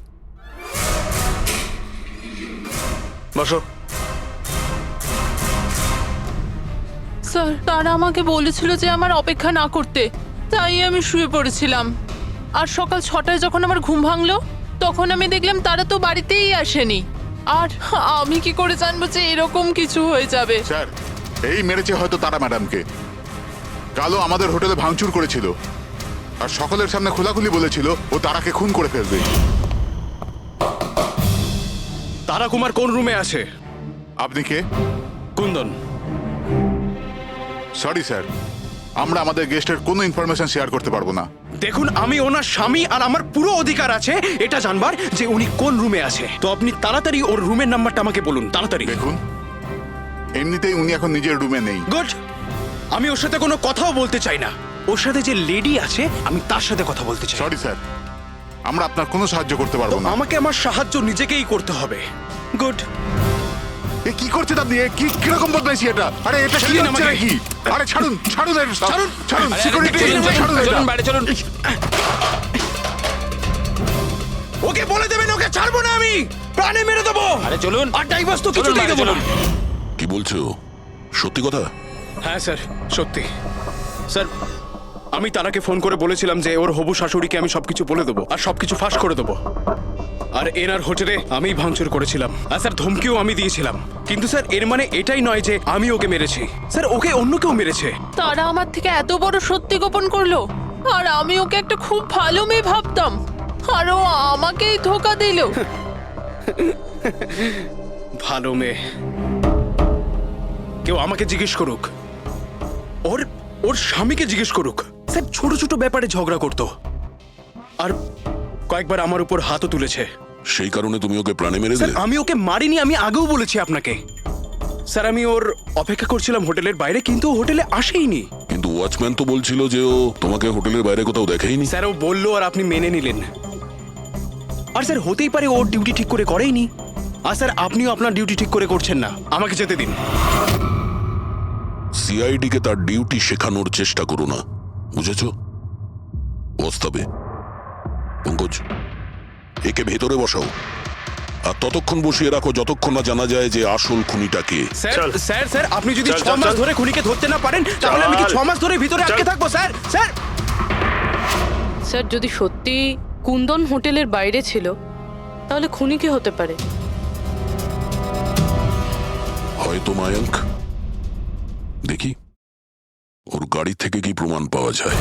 Speaker 13: বসো।
Speaker 15: স্যার, তারা আমাকে বলেছিল যে আমার অপেক্ষা না করতে, তাই আমি শুয়ে পড়েছিলাম। আর সকাল 6টায় যখন আমার ঘুম ভাঙলো, তখন আমি দেখলাম তারা তো বাড়িতেই আসেনি। আর আমি কি করে জানবো যে এরকম কিছু হয়ে যাবে?
Speaker 2: স্যার, এই মেরেছে হয়তো তারা ম্যাডামকে। কালো আমাদের হোটেলে ভাঙচুর করেছিল, আর সকলের সামনে খোলাখুলি বলেছিল ও তারাকে খুন করে ফেলবে।
Speaker 3: তারা কুমার কোন রুমে আছে?
Speaker 2: আপনি কে?
Speaker 3: কুন্দন।
Speaker 2: সরি স্যার, আমরা আমাদের গেস্টের কোনো ইনফরমেশন শেয়ার করতে পারবো না।
Speaker 3: দেখুন, আমি ওনার স্বামী, আর আমার পুরো অধিকার আছে এটা জানবার যে উনি কোন রুমে আছে। তো আপনি তাড়াতাড়ি ওর রুমের নাম্বারটা আমাকে বলুন, তাড়াতাড়ি।
Speaker 2: দেখুন, এমনিতেই উনি এখন নিজের রুমে নেই।
Speaker 3: গুড, আমি ওর সাথে কোনো কথাও বলতে চাই না। ওর সাথে যে লেডি আছে আমি তার সাথে কথা বলতে চাই।
Speaker 2: সরি স্যার, আমরা আপনার কোনো সাহায্য করতে পারবো না।
Speaker 3: আমাকে আমার সাহায্য নিজেকেই করতে হবে। গুড।
Speaker 2: এ কি করছেন আপনি? এ কি কিরকম বদমাইশি এটা? আরে এটা কি
Speaker 3: ছেড়ে দিন
Speaker 2: হচ্ছে
Speaker 3: আমাকে।
Speaker 2: নাকি? আরে ছাড়ুন ছাড়ুন এর সব।
Speaker 3: ছাড়ুন।
Speaker 2: ছাড়ুন
Speaker 5: আরে, আরে,
Speaker 2: সিকিউরিটি ছাড়ুন এটা।
Speaker 5: চলুন বাইরে চলুন।
Speaker 3: ওকে বলে দেবেন ওকে ছাড়বো না আমি, প্রাণে মেরে দেবো।
Speaker 5: আরে চলুন।
Speaker 3: আর ডাইভার্স তো
Speaker 5: চলুন
Speaker 3: কিছুতেই
Speaker 5: বাইরে
Speaker 3: দেবো না।
Speaker 5: চলুন।
Speaker 10: কি বলছো? সত্যি কথা?
Speaker 3: হ্যাঁ স্যার, সত্যি স্যার। আমি তারাকে ফোন করে বলেছিলাম যে ওর হবু শাশুড়িকে আমি সবকিছু বলে দেবো আর সবকিছু ফাঁস করে দেবো। আর এনার হোটেলে আমি ভাঙচুর করেছিলাম আর স্যার ধমকিও আমি দিয়েছিলাম। কিন্তু স্যার এর মানে এটাই নয় যে আমি ওকে মেরেছি, স্যার ওকে অন্য কেউ মেরেছে।
Speaker 15: তারা আমার থেকে এত বড় সত্যি গোপন করলো, আর আমি ওকে একটা খুব ভালো মেয়ে ভাবতাম, আর ও আমাকেই ধোকা দিল।
Speaker 3: ভালো মেয়ে? কেউ আমাকে জিজ্ঞেস করুক, ওর ওর স্বামীকে জিজ্ঞেস করুক। স্যার ছোট ছোট ব্যাপারে ঝগড়া করতো আর কয়েকবার আমার উপর হাতও তুলেছে।
Speaker 10: সেই কারণে তুমি ওকে প্রাণে মেরে
Speaker 3: স্যার
Speaker 10: দিলে?
Speaker 3: আমি ওকে মারিনি, আমি আগেও বলেছি আপনাকে। স্যার আমি ওর অপেক্ষা করছিলাম হোটেলের বাইরে, কিন্তু ও হোটেলে আসেইনি।
Speaker 10: কিন্তু ওয়াচম্যান তো বলছিল যে ও তোমাকে হোটেলের বাইরে কোথাও দেখেইনি।
Speaker 3: স্যার ও বললো আর আপনি মেনে নিলেন। আর স্যার হতেই পারে ওর ডিউটি ঠিক করে করেইনি। আর স্যার আপনিও আপনার ডিউটি ঠিক করে করছেন না, আমাকে যেতে দিন।
Speaker 10: সিআইডি কে তার ডিউটি শেখানোর চেষ্টা করো না, বুঝেছো? বস্তাবে। পঙ্কজ, একে ভেতরে বসাও আর ততক্ষণ বসিয়ে রাখো যতক্ষণ না জানা যায় যে আসল খুনিটা কে।
Speaker 3: স্যার স্যার স্যার আপনি যদি
Speaker 6: চল,
Speaker 3: 6
Speaker 6: চল,
Speaker 3: মাস
Speaker 6: চল।
Speaker 3: ধরে খুনিকে ধরতে না পারেন তাহলে আমি কি 6 মাস ধরে ভিতরে আটকে থাকবো স্যার? স্যার
Speaker 9: স্যার যদি সত্যি কুন্দন হোটেলের বাইরে ছিল তাহলে খুনি কে হতে পারে?
Speaker 10: হয়তো মায়াঙ্ক। দেখি ওর গাড়ি থেকে কি প্রমাণ পাওয়া যায়।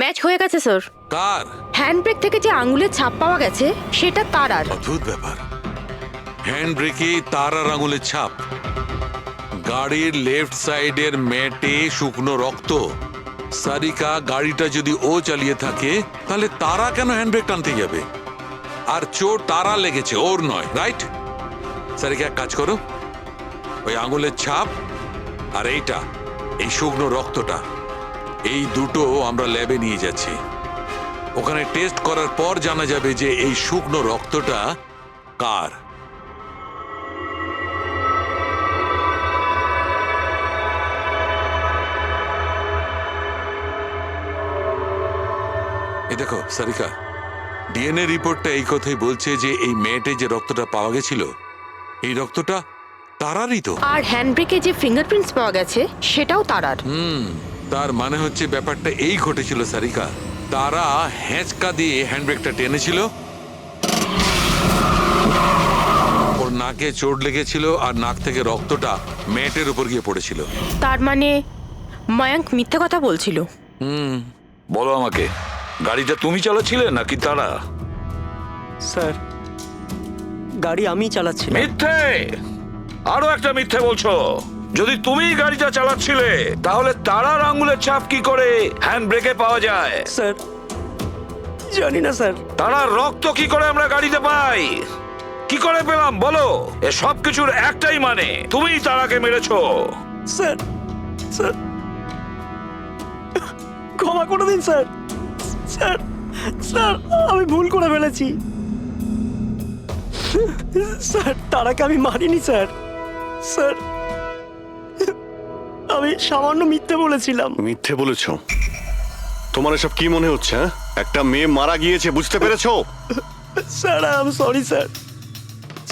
Speaker 16: ম্যাচ হয়ে গেছে স্যার।
Speaker 1: কার?
Speaker 16: হ্যান্ডব্রেক থেকে যে আঙুলের ছাপ পাওয়া গেছে সেটা তারার।
Speaker 1: অদ্ভুত ব্যাপার। হ্যান্ড ব্রেকে তারার আঙুলের ছাপ, গাড়ির লেফট সাইডের ম্যাটে শুকনো রক্ত। সারিকা গাড়িটা যদি ও চালিয়ে থাকে তাহলে তারা কেন হ্যান্ড ব্রেক টানতে যাবে? আর চোট তারা লেগেছে, ওর নয়, রাইট? সারিকা এক কাজ করো, ওই আঙুলের ছাপ আর এইটা, এই শুকনো রক্তটা, এই দুটো আমরা ল্যাবে নিয়ে যাচ্ছি। ওখানে টেস্ট করার পর জানা যাবে যে এই শুকনো রক্তটা কার। এই দেখো সারিকা, ডিএনএ রিপোর্টটা এই কথাই বলছে যে এই মেয়েটে যে রক্তটা পাওয়া গেছিল এই রক্তটা তারারই তো।
Speaker 16: আর হ্যান্ডব্রেকে যে ফিঙ্গারপ্রিন্টস পাওয়া গেছে সেটাও তারার।
Speaker 1: তার মানে হচ্ছে ব্যাপারটা এই ঘটেছিল সারিকা, তারা হ্যাঁচকা দিয়ে হ্যান্ডব্রেকটা টেনেছিল, ওর নাকে চোট লেগেছিল আর নাক থেকে রক্তটা ম্যাটের উপর গিয়ে পড়েছিল।
Speaker 16: তার মানে মায়াঙ্ক মিথ্যে কথা বলছিল।
Speaker 8: বলো আমাকে, গাড়িটা তুমি চালাচ্ছিলে নাকি তারা?
Speaker 4: স্যার গাড়ি আমি চালাচ্ছিলাম।
Speaker 8: মিথ্যে, আরো একটা মিথ্যে বলছো। যদি তুমি গাড়িটা চালাচ্ছিলে তাহলে তারার আঙ্গুলের ছাপ কি করে হ্যান্ড ব্রেকে পাওয়া যায়?
Speaker 4: স্যার জানি না স্যার।
Speaker 8: তারার রক্ত কি করে আমরা গাড়িতে পাই? কি করে পেলাম বলো? এ সব কিছুর একটাই মানে, তুমিই তারাকে মেরেছো।
Speaker 4: স্যার স্যার ক্ষমা করে দিন স্যার। স্যার স্যার আমি ভুল করে ফেলেছি স্যার। তারাকে আমি মারিনি স্যার। স্যার আমি সামান্য মিথ্যে বলেছিলাম।
Speaker 6: মিথ্যে বলেছো? তোমার এসব কি মনে হচ্ছে? হ্যাঁ, একটা মেয়ে মারা গিয়েছে, বুঝতে পেরেছো?
Speaker 4: Sir I am sorry sir.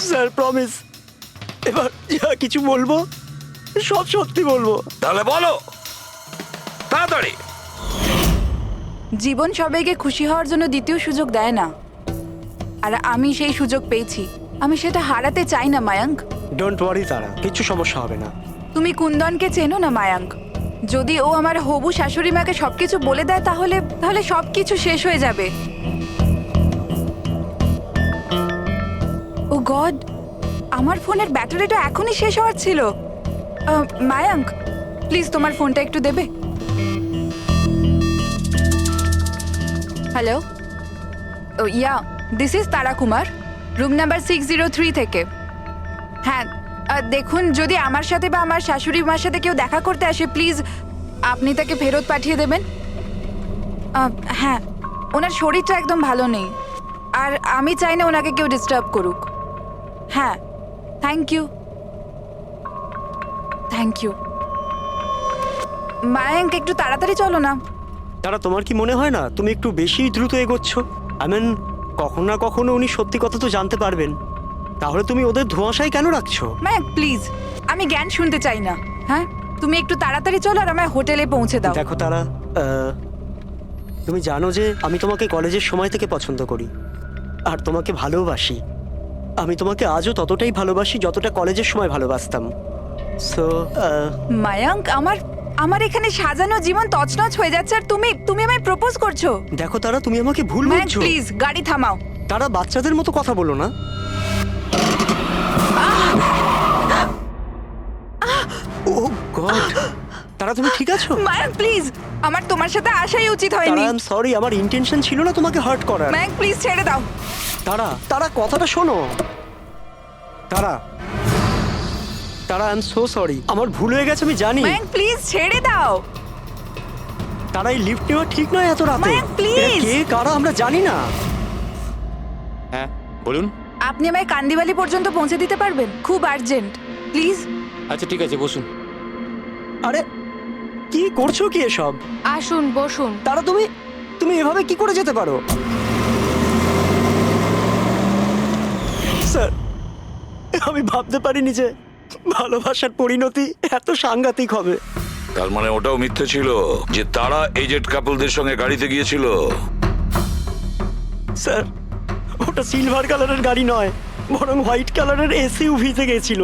Speaker 4: Sir promise এবার যা কিছু বলবো সব সত্যি বলবো।
Speaker 8: তাহলে বলো তাড়াতাড়ি।
Speaker 12: জীবন সবাইকে খুশি হওয়ার জন্য দ্বিতীয় সুযোগ দেয় না, আর আমি সেই সুযোগ পেয়েছি। আমি সেটা হারাতে চাই না মায়াঙ্ক।
Speaker 4: ডোন্ট ওয়ারি তারা, কিছু সমস্যা হবে না।
Speaker 12: তুমি কুন্দনকে চেনো না মায়াঙ্ক? যদি ও আমার হবু শাশুড়ি মাকে সবকিছু বলে দেয় তাহলে সবকিছু শেষ হয়ে যাবে। গড, আমার ফোনের ব্যাটারিটা এখনই শেষ হওয়ার ছিল। মায়াঙ্ক, প্লিজ তোমার ফোনটা একটু দেবে? Hello, yeah, this is Tara Kumar, room number 603 থেকে। হ্যাঁ, দেখুন, যদি আমার সাথে বা আমার শাশুড়ি মার সাথে কেউ দেখা করতে আসে, প্লিজ আপনি তাকে ফেরত পাঠিয়ে দেবেন। হ্যাঁ, ওনার শরীরটা একদম ভালো নেই, আর আমি চাই না ওনাকে কেউ ডিস্টার্ব করুক। হ্যাঁ, thank you, thank you. Mayank, একটু তাড়াতাড়ি চলো না।
Speaker 4: তারা, তোমার কি মনে হয় না তুমি একটু বেশি দ্রুত এগোচ্ছ? আই মিন, কখনো না কখনো উনি সত্যি কথা তো জানতে পারবেন, তাহলে তুমি ওদের ধোঁয়াশায় কেন রাখছো?
Speaker 12: মায়াঙ্ক প্লিজ, আমি জ্ঞান শুনতে চাই না। হ্যাঁ, তুমি একটু তাড়াতাড়ি চলো আর আমায় হোটেলে পৌঁছে দাও।
Speaker 4: দেখো তারা, তুমি জানো যে আমি তোমাকে কলেজের সময় থেকে পছন্দ করি আর তোমাকে ভালোবাসি। আমি তোমাকে আজও ততটাই ভালোবাসি যতটা কলেজের সময় ভালোবাসতাম। সো
Speaker 12: মায়াঙ্ক, আমার এখানে সাজানো জীবন তছনছ হয়ে যাচ্ছে আর তুমি আমায় প্রপোজ করছো।
Speaker 4: দেখো তারা, তুমি আমাকে ভুল বুঝছো।
Speaker 12: প্লিজ গাড়ি থামাও।
Speaker 4: তারা, বাচ্চাদের মতো কথা বলো না। ও গড, তারা তুমি ঠিক আছো?
Speaker 12: মায়াঙ্ক প্লিজ, আমার তোমার সাথে আসাই উচিত হয়নি।
Speaker 4: তারা, আই এম সরি, আমার ইন্টেনশন ছিল না তোমাকে হার্ট করার।
Speaker 12: মায়াঙ্ক প্লিজ ছেড়ে দাও।
Speaker 4: তারা কথাটা শোনো। তারা, আই এম সো সরি, আমার ভুল হয়ে গেছে, আমি জানি।
Speaker 12: মায়াঙ্ক প্লিজ ছেড়ে দাও।
Speaker 4: তারা, এই লিফট নেওয়া ঠিক নয় এত রাতে।
Speaker 12: মায়াঙ্ক প্লিজ।
Speaker 4: কে কারা আমরা জানি না।
Speaker 5: হ্যাঁ বলুন।
Speaker 12: আপনি আমায় কান্দিবালি পর্যন্ত পৌঁছে দিতে পারবেন? খুব আর্জেন্ট, প্লিজ।
Speaker 5: আচ্ছা ঠিক আছে, বসুন।
Speaker 4: আরে কি করছো কি এসব?
Speaker 7: আসুন বসুন।
Speaker 4: তারা, তুমি এভাবে কি করে যেতে পারো? স্যার, আমি ভাবতে পারিনি যে ভালোবাসার পরিণতি এত সাংঘাতিক হবে।
Speaker 8: তার মানে ওটাও মিথ্যে ছিল যে তারা এজেড কাপলদের সঙ্গে গাড়িতে গিয়েছিল?
Speaker 4: স্যার, ওটা সিলভার কালারের গাড়ি নয়, বরং হোয়াইট কালারের এসইউভিতে গেছিল।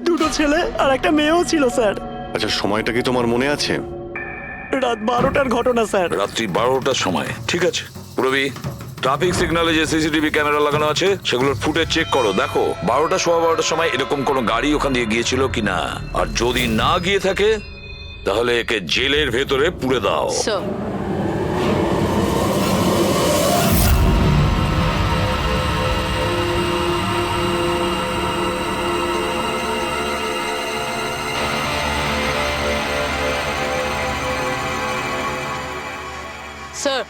Speaker 4: দুটো ছেলে আর একটা মেয়েও ছিল স্যার।
Speaker 6: আচ্ছা, সময়টা কি তোমার মনে আছে?
Speaker 4: রাত 12টার ঘটনা স্যার।
Speaker 8: রাত্রি 12টার সময়? ঠিক আছে রবি, ট্রাফিক সিগন্যালে যে সিসিটিভি ক্যামেরা লাগানো আছে সেগুলোর ফুটেজ চেক করো। দেখো 12টা সোয়া 12টার সময় এরকম কোনো গাড়ি ওখান দিয়ে গিয়েছিল কিনা, আর যদি না গিয়ে থাকে তাহলে একে জেলের ভেতরে পুরে দাও।
Speaker 9: স্যার,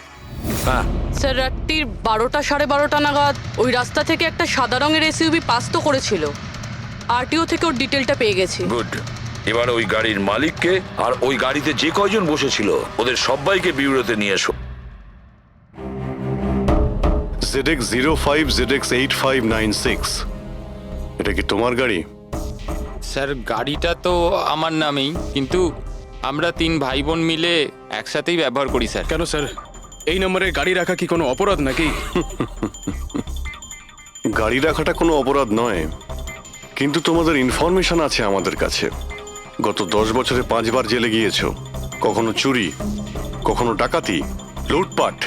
Speaker 8: হ্যাঁ
Speaker 9: স্যার, রাত্রির 12টা সাড়ে 12টা নাগাদ ওই রাস্তা থেকে একটা সাদা রঙের এসইউভি পাস তো করেছিল। আরটিও থেকে ওর ডিটেলটা পেয়ে গেছি।
Speaker 8: গুড। এবার ওই গাড়ির মালিককে আর ওই গাড়িতে যে কয়জন বসেছিল ওদের সবাইকে বিউরোতে নিয়ে এসো।
Speaker 6: ZX05 ZX8596, এটা কি তোমার গাড়ি?
Speaker 5: স্যার, গাড়িটা তো আমার নামেই, কিন্তু আমরা 3 ভাই বোন মিলে একসাথেই ব্যবহার করি স্যার।
Speaker 3: কেন স্যার, এই নম্বরে গাড়ি রাখা কি কোনো অপরাধ নাকি?
Speaker 6: গাড়ি রাখাটা কোনো অপরাধ নয়, কিন্তু তোমাদের ইনফরমেশন আছে আমাদের কাছে। গত 10 বছরে 5 বার জেলে গিয়েছো। কখনো চুরি, কখনো ডাকাতি, লুটপাট,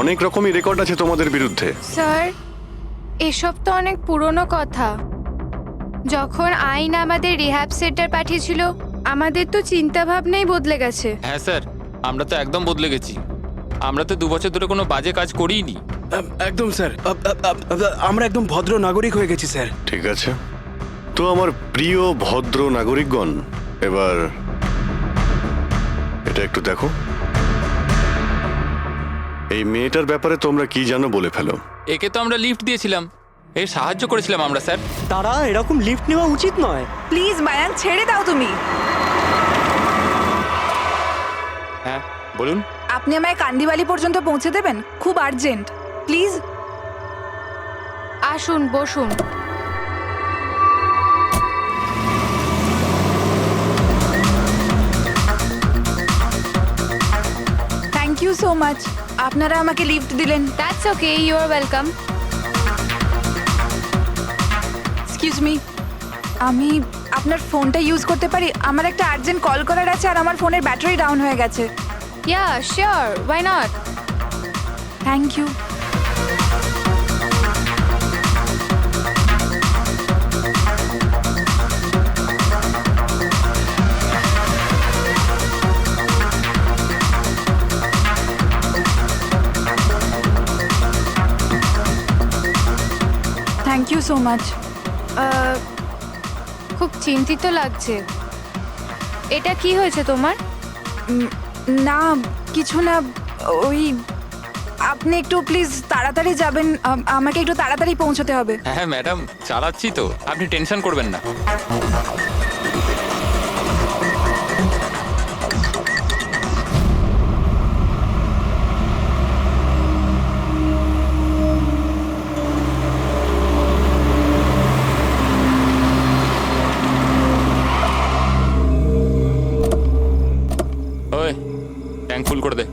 Speaker 6: অনেক রকমই রেকর্ড আছে তোমাদের বিরুদ্ধে।
Speaker 7: স্যার, এসব তো অনেক পুরনো কথা। যখন আইন আমাদের রিহ্যাব সেন্টার পাঠিয়েছিল, আমাদের তো চিন্তা ভাবনাই বদলে গেছে।
Speaker 5: হ্যাঁ স্যার, আমরা তো একদম বদলে গেছি। আমরা তো 2 বছর ধরে কোনো বাজে কাজ করিনি।
Speaker 3: একদম স্যার, আমরা একদম ভদ্র নাগরিক হয়ে গেছি স্যার।
Speaker 6: ঠিক আছে, তো আমার প্রিয় ভদ্র নাগরিকগণ, এবার এটা একটু দেখো। এই মেয়েটার ব্যাপারে তোমরা কি জানো বলে ফেলো।
Speaker 5: একে তো আমরা লিফট দিয়েছিলাম, এর সাহায্য করেছিলাম আমরা স্যার।
Speaker 4: তারা, এরকম লিফট নেওয়া উচিত নয়।
Speaker 12: প্লিজ মায়াঙ্ক, ছেড়ে দাও তুমি।
Speaker 5: হ্যাঁ বলুন।
Speaker 12: আপনি আমায় কান্দিবালি পর্যন্ত পৌঁছে দেবেন? খুব আর্জেন্ট, প্লিজ।
Speaker 7: আসুন বসুন।
Speaker 12: থ্যাংক ইউ সো মাচ, আপনারা আমাকে লিফট দিলেন।
Speaker 7: That's okay, you are welcome.
Speaker 12: Excuse me, আমি আপনার ফোনটা ইউজ করতে পারি? আমার একটা আর্জেন্ট কল করার আছে আর আমার ফোনের ব্যাটারি ডাউন হয়ে গেছে।
Speaker 7: Yeah sure, why not.
Speaker 12: Thank you. So much.
Speaker 7: খুব চিন্তিত লাগছে। এটা কি হয়েছে তোমার?
Speaker 12: না কিছু না, ওই আপনি একটু প্লিজ তাড়াতাড়ি যাবেন, আমাকে একটু তাড়াতাড়ি পৌঁছতে হবে।
Speaker 5: হ্যাঁ ম্যাডাম, চালাচ্ছি তো, আপনি টেনশন করবেন না। ওই ট্যাঙ্ক ফুল করে দে।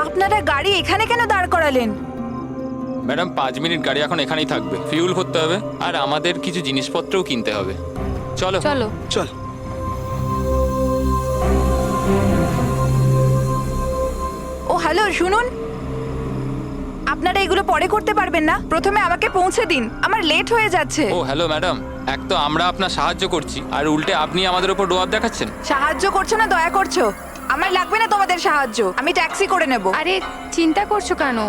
Speaker 12: আপনারা গাড়ি এখানে কেন দাঁড় করালেন?
Speaker 5: ম্যাডাম 5 মিনিট গাড়ি এখন এখানেই থাকবে, ফিউল ভরতে হবে আর আমাদের কিছু জিনিসপত্রও কিনতে হবে। চলো
Speaker 7: চলো।
Speaker 3: চল।
Speaker 12: ও হ্যালো, শুনুন, আপনারা এগুলো পরে করতে পারবেন না? প্রথমে আমাকে পৌঁছে দিন, আমার লেট হয়ে যাচ্ছে।
Speaker 5: ও হ্যালো ম্যাডাম, এক তো আমরা আপনার সাহায্য করছি আর উল্টে আপনি আমাদের উপর ডোয়াব দেখাচ্ছেন।
Speaker 12: সাহায্য করছো না দয়া করছো? আমার লাগবে না তোমাদের সাহায্য, আমি ট্যাক্সি করে নেব।
Speaker 7: আরে চিন্তা করছো কেন?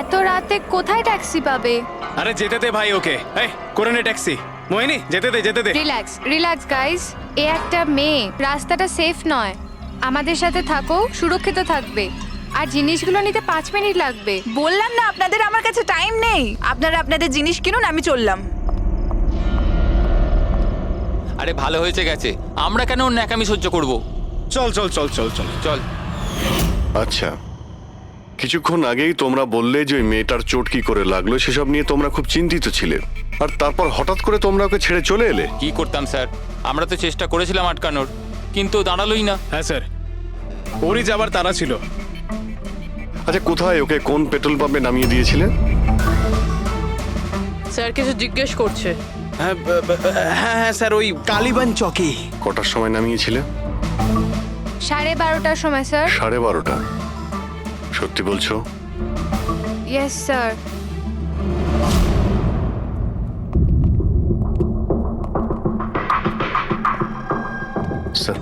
Speaker 7: এত রাতে কোথায় ট্যাক্সি পাবে?
Speaker 3: আরে যেতে দে ভাই ওকে, এই করে নে ট্যাক্সি। মোহিনী যেতে দে, যেতে দে।
Speaker 7: রিল্যাক্স রিল্যাক্স গাইস, এ একটা মেয়ে, রাস্তাটা সেফ নয়। আমাদের সাথে থাকো, সুরক্ষিত থাকবে। আর জিনিসগুলো নিতে 5 মিনিট লাগবে।
Speaker 12: বললাম না আপনাদের আমার কাছে টাইম নেই। আপনারা আপনাদের জিনিস কিনুন, আমি চললাম।
Speaker 5: আরে ভালো হয়েছে গেছে, আমরা কেন ওর ন্যাকামি সহ্য করব?
Speaker 3: চল চল চল চল চল
Speaker 5: চল।
Speaker 6: আচ্ছা, কিছুক্ষণ আগেই তোমরা বললে যে ওই মেয়েটার চোট কি করে লাগলো সেসব নিয়ে তোমরা খুব চিন্তিত ছিলে, আর তারপর হঠাৎ করে তোমরা ওকে ছেড়ে চলে এলে।
Speaker 5: কি করতাম স্যার, আমরা তো চেষ্টা করেছিলাম আটকানোর, কিন্তু দাঁড়ালোই না।
Speaker 3: হ্যাঁ স্যার, ওরই যাবার তারা ছিল।
Speaker 6: আচ্ছা, কোথায় ওকে কোন পেট্রোল পাম্পে নামিয়ে দিয়েছিলেন?
Speaker 9: স্যার কিছু জিজ্ঞেস করছে।
Speaker 3: হ্যাঁ হ্যাঁ স্যার, ওই কালীবান চকে।
Speaker 6: কটার সময় নামিয়েছিলে?
Speaker 7: 12:30টার সময় স্যার।
Speaker 6: 12:30টা? সত্যি বলছো?
Speaker 7: Yes sir.
Speaker 6: স্যার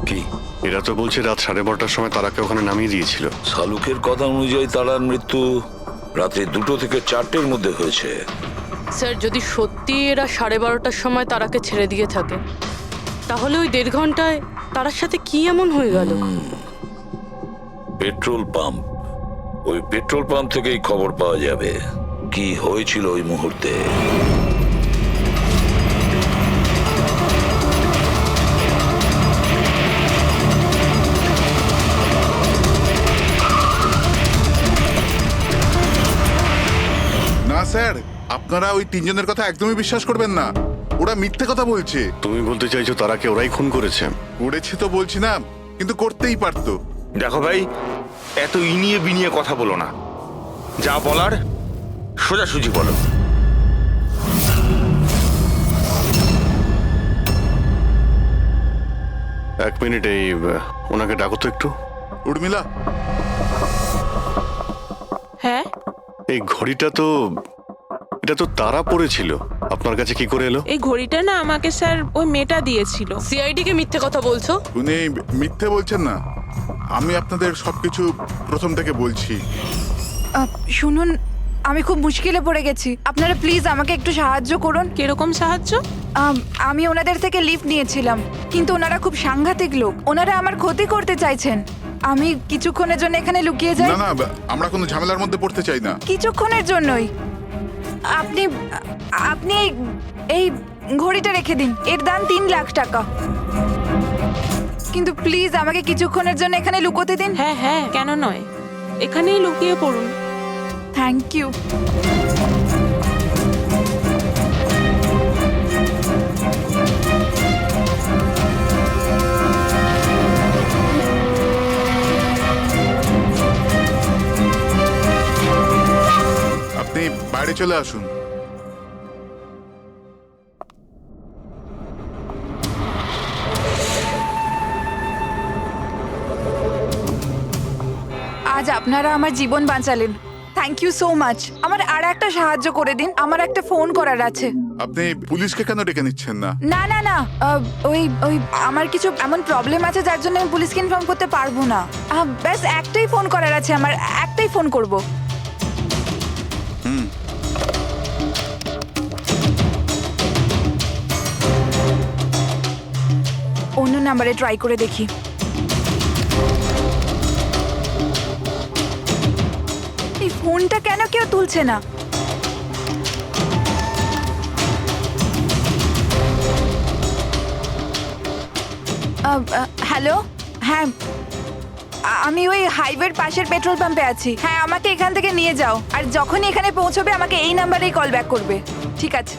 Speaker 8: কি?
Speaker 6: এরা তো বলছে রাত 12:30টার সময় তারাকে ওখানে নামিয়ে দিয়েছিল।
Speaker 8: শালুকের কথা অনুযায়ী তারার মৃত্যু রাতে 2টো থেকে 4টের মধ্যে হয়েছে।
Speaker 9: স্যার যদি সত্যি এরা 12:30টার সময় তারাকে ছেড়ে দিয়ে থাকে, তাহলে ওই 1.5 ঘন্টায় তারার সাথে কি এমন হয়ে গেল?
Speaker 8: পেট্রোল পাম্প, ওই পেট্রোল পাম্প থেকেই খবর পাওয়া যাবে কি হয়েছিল ওই মুহূর্তে।
Speaker 2: না স্যার, আপনারা ওই 3 জনের কথা একদমই বিশ্বাস করবেন না, ওরা মিথ্যে কথা বলছে।
Speaker 6: তুমি বলতে চাইছো তারাকে ওরাই খুন করেছে?
Speaker 2: করেছে তো বলছি না, কিন্তু করতেই পারতো।
Speaker 14: দেখো ভাই, এত ইনিয়ে বিনিয়ে কথা বলো না, যা বলার সোজাসুজি বলো।
Speaker 6: এক মিনিট, এই ওনাকে ডাকো তো একটু।
Speaker 2: উর্মিলা।
Speaker 15: হ্যাঁ,
Speaker 10: এই ঘড়িটা তো এটা তো তারা পড়েছিল, আপনার কাছে কি করে এলো?
Speaker 15: এই ঘড়িটা না আমাকে স্যার ওই মেয়েটা দিয়েছিল।
Speaker 9: সিআইডি কে মিথ্যে কথা বলছো?
Speaker 2: উনি মিথ্যে বলছেন না, আমি আপনাদের সবকিছু প্রথম থেকে বলছি।
Speaker 12: শুনুন, আমি খুব মুশকিলে পড়ে গেছি, আপনারা প্লিজ আমাকে একটু সাহায্য করুন।
Speaker 15: কিরকম সাহায্য?
Speaker 12: আমি ওনাদের থেকে লিফট নিয়েছিলাম, কিন্তু ওনারা খুব সাংঘাতিক লোক, ওনারা আমার ক্ষতি করতে চাইছেন। আমি কিছুক্ষণের জন্য এখানে লুকিয়ে যাই।
Speaker 2: না না, আমরা কোনো ঝামেলার মধ্যে পড়তে চাই না।
Speaker 12: কিছুক্ষণের জন্যই। আপনি আপনি এই ঘড়িটা রেখে দিন, এর দাম 3 লাখ টাকা। কিন্তু প্লিজ আমাকে কিছুক্ষণের জন্য এখানে লুকোতে দিন।
Speaker 15: হ্যাঁ হ্যাঁ, কেন নয়, এখানেই লুকিয়ে পড়ুন।
Speaker 12: Thank you.
Speaker 2: আপনি বাইরে চলে আসুন।
Speaker 12: আজ আপনারা আমার জীবন বাঁচালেন, থ্যাংক ইউ সো মাচ। আমার আর একটা সাহায্য করে দিন, আমার একটা ফোন করার আছে।
Speaker 2: আপনি পুলিশকে কেন ডেকে নিচ্ছেন না?
Speaker 12: না না না, ওই ওই আমার কিছু এমন প্রবলেম আছে যার জন্য আমি পুলিশকে ইনফর্ম করতে পারবো না। ব্যাস একটাই ফোন করার আছে আমার, একটাই ফোন করব। অন্য নাম্বারে ট্রাই করে দেখি। এই ফোনটা কেন কেউ তুলছে না? হ্যালো, হ্যাঁ আমি ওই হাইওয়ের পাশের পেট্রোল পাম্পে আছি। হ্যাঁ আমাকে এখান থেকে নিয়ে যাও, আর যখনই এখানে পৌঁছবে আমাকে এই নাম্বারেই কল ব্যাক করবে। ঠিক আছে।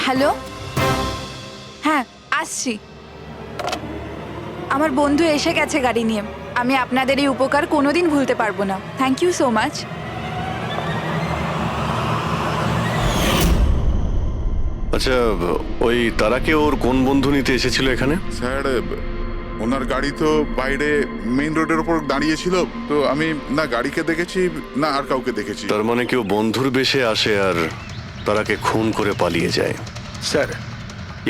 Speaker 12: হ্যালো, হ্যাঁ আসছি। আমার বন্ধু এসে গেছে গাড়ি নিয়ে। আমি আপনাদের এই উপকার কোনোদিন ভুলতে পারবো না। Thank you so much.
Speaker 6: আচ্ছা, ওই তারাকে ওর কোন বন্ধু নিতে এসেছিল এখানে?
Speaker 2: স্যার, ওনার গাড়ি তো বাইরে মেইন রোডের উপর দাঁড়িয়েছিল, তো আমি না গাড়িকে দেখেছি না আর কাউকে দেখেছি।
Speaker 6: তার মানে কেউ বন্ধুর বেশে আসে আর তারাকে খুন করে পালিয়ে যায়।
Speaker 14: স্যার,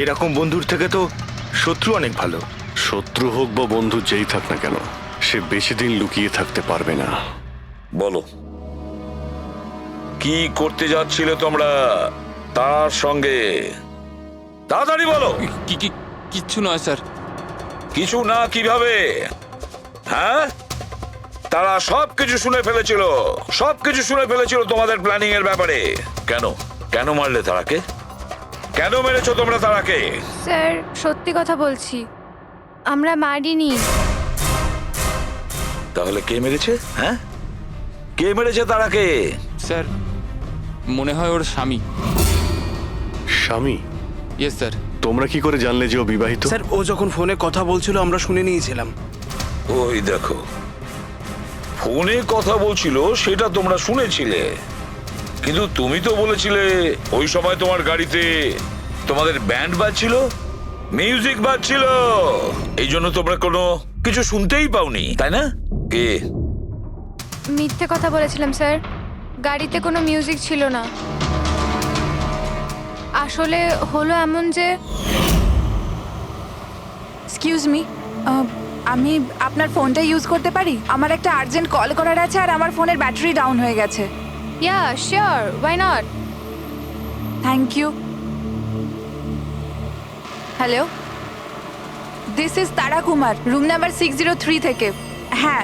Speaker 14: এরকম বন্ধুর থেকে তো শত্রু অনেক ভালো।
Speaker 6: শত্রু হোক বা বন্ধু যেই থাক না কেন, সে বেশি দিন লুকিয়ে থাকতে পারবে না।
Speaker 8: বলো, কি করতে যাচ্ছিলে তোমরা তার সঙ্গে? তাড়াতাড়ি বলো।
Speaker 5: কিচ্ছু নয় স্যার।
Speaker 8: কিছু না কিভাবে? হ্যাঁ, তারা সবকিছু শুনে ফেলেছিল, সবকিছু শুনে ফেলেছিল তোমাদের প্ল্যানিং এর ব্যাপারে। কেন কেন মারলে তারাকে? কেন মেরেছো তোমরা তারাকে?
Speaker 17: স্যার সত্যি কথা বলছি, আমরা মারিনি।
Speaker 8: তাহলে কে মেরেছে? হ্যাঁ, কে মেরেছে তারাকে?
Speaker 5: স্যার, মনে হয় ওর স্বামী।
Speaker 6: স্বামী?
Speaker 5: Yes sir.
Speaker 6: তোমরা কি করে জানলে যে ও বিবাহিত?
Speaker 3: স্যার, ও যখন ফোনে কথা বলছিল আমরা শুনে নিয়েছিলাম।
Speaker 8: ওই দেখো, ফোনে কথা বলছিল সেটা তোমরা শুনেছিলে, কিন্তু তুমি তো বলেছিলে ওই সময় তোমার গাড়িতে তোমাদের ব্যান্ড বাজছিল, মিউজিক বাজছিল, এই জন্য তোমরা কোনো কিছু শুনতেই পাওনি, তাই না? কে?
Speaker 17: মিথ্যে কথা বলেছিলাম স্যার, গাড়িতে কোনো মিউজিক ছিল না। আসলে হলো এমন যে,
Speaker 12: এক্সকিউজ মি, আমি আপনার ফোনটা ইউজ করতে পারি? আমার একটা আর্জেন্ট কল করার আছে আর আমার ফোনের ব্যাটারি ডাউন হয়ে গেছে।
Speaker 17: Yeah sure, why not.
Speaker 12: Thank you. Hello, this is Tara Kumar, room number 603 থেকে। হ্যাঁ,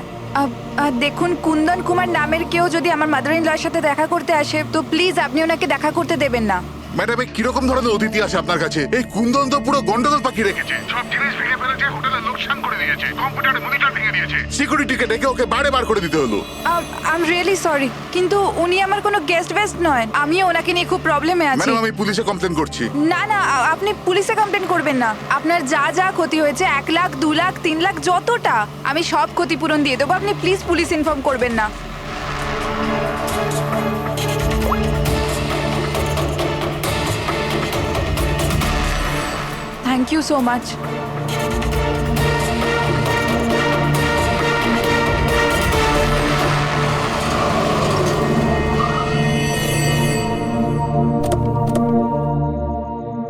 Speaker 12: দেখুন কুন্দন কুমার নামের কেউ যদি আমার মাদার ইন লর সাথে দেখা করতে আসে তো প্লিজ আপনি ওনাকে দেখা করতে দেবেন না।
Speaker 2: ম্যাডাম, কিরকম ধরনের অতিথি আছে আপনার কাছে? এই কুন্দন তো পুরো গন্ডগোল পাখি রেখেছে, সব জিনিস ভেঙে ফেলেছে, হোটেলের লোকসান করে দিয়েছে, কম্পিউটারে মনিটর ভেঙে দিয়েছে, সিকিউরিটিকে ডেকে ওকে বারে বার করে দিতে হলো।
Speaker 12: আই এম রিয়েলি সরি, কিন্তু উনি আমার কোনো গেস্ট বেস্ট নয়। আমি ওনাকে নিয়ে খুব প্রবলেমে আছি।
Speaker 2: ম্যাডাম, আমি পুলিশে কমপ্লেন করছি।
Speaker 12: না না, আপনি পুলিশে কমপ্লেন করবেন না। আপনার যা যা ক্ষতি হয়েছে 1 লাখ 2 লাখ 3 লাখ যতটা, আমি সব ক্ষতিপূরণ দিয়ে দেবো। আপনি প্লিজ পুলিশ ইনফর্ম করবেন না। Thank you so much.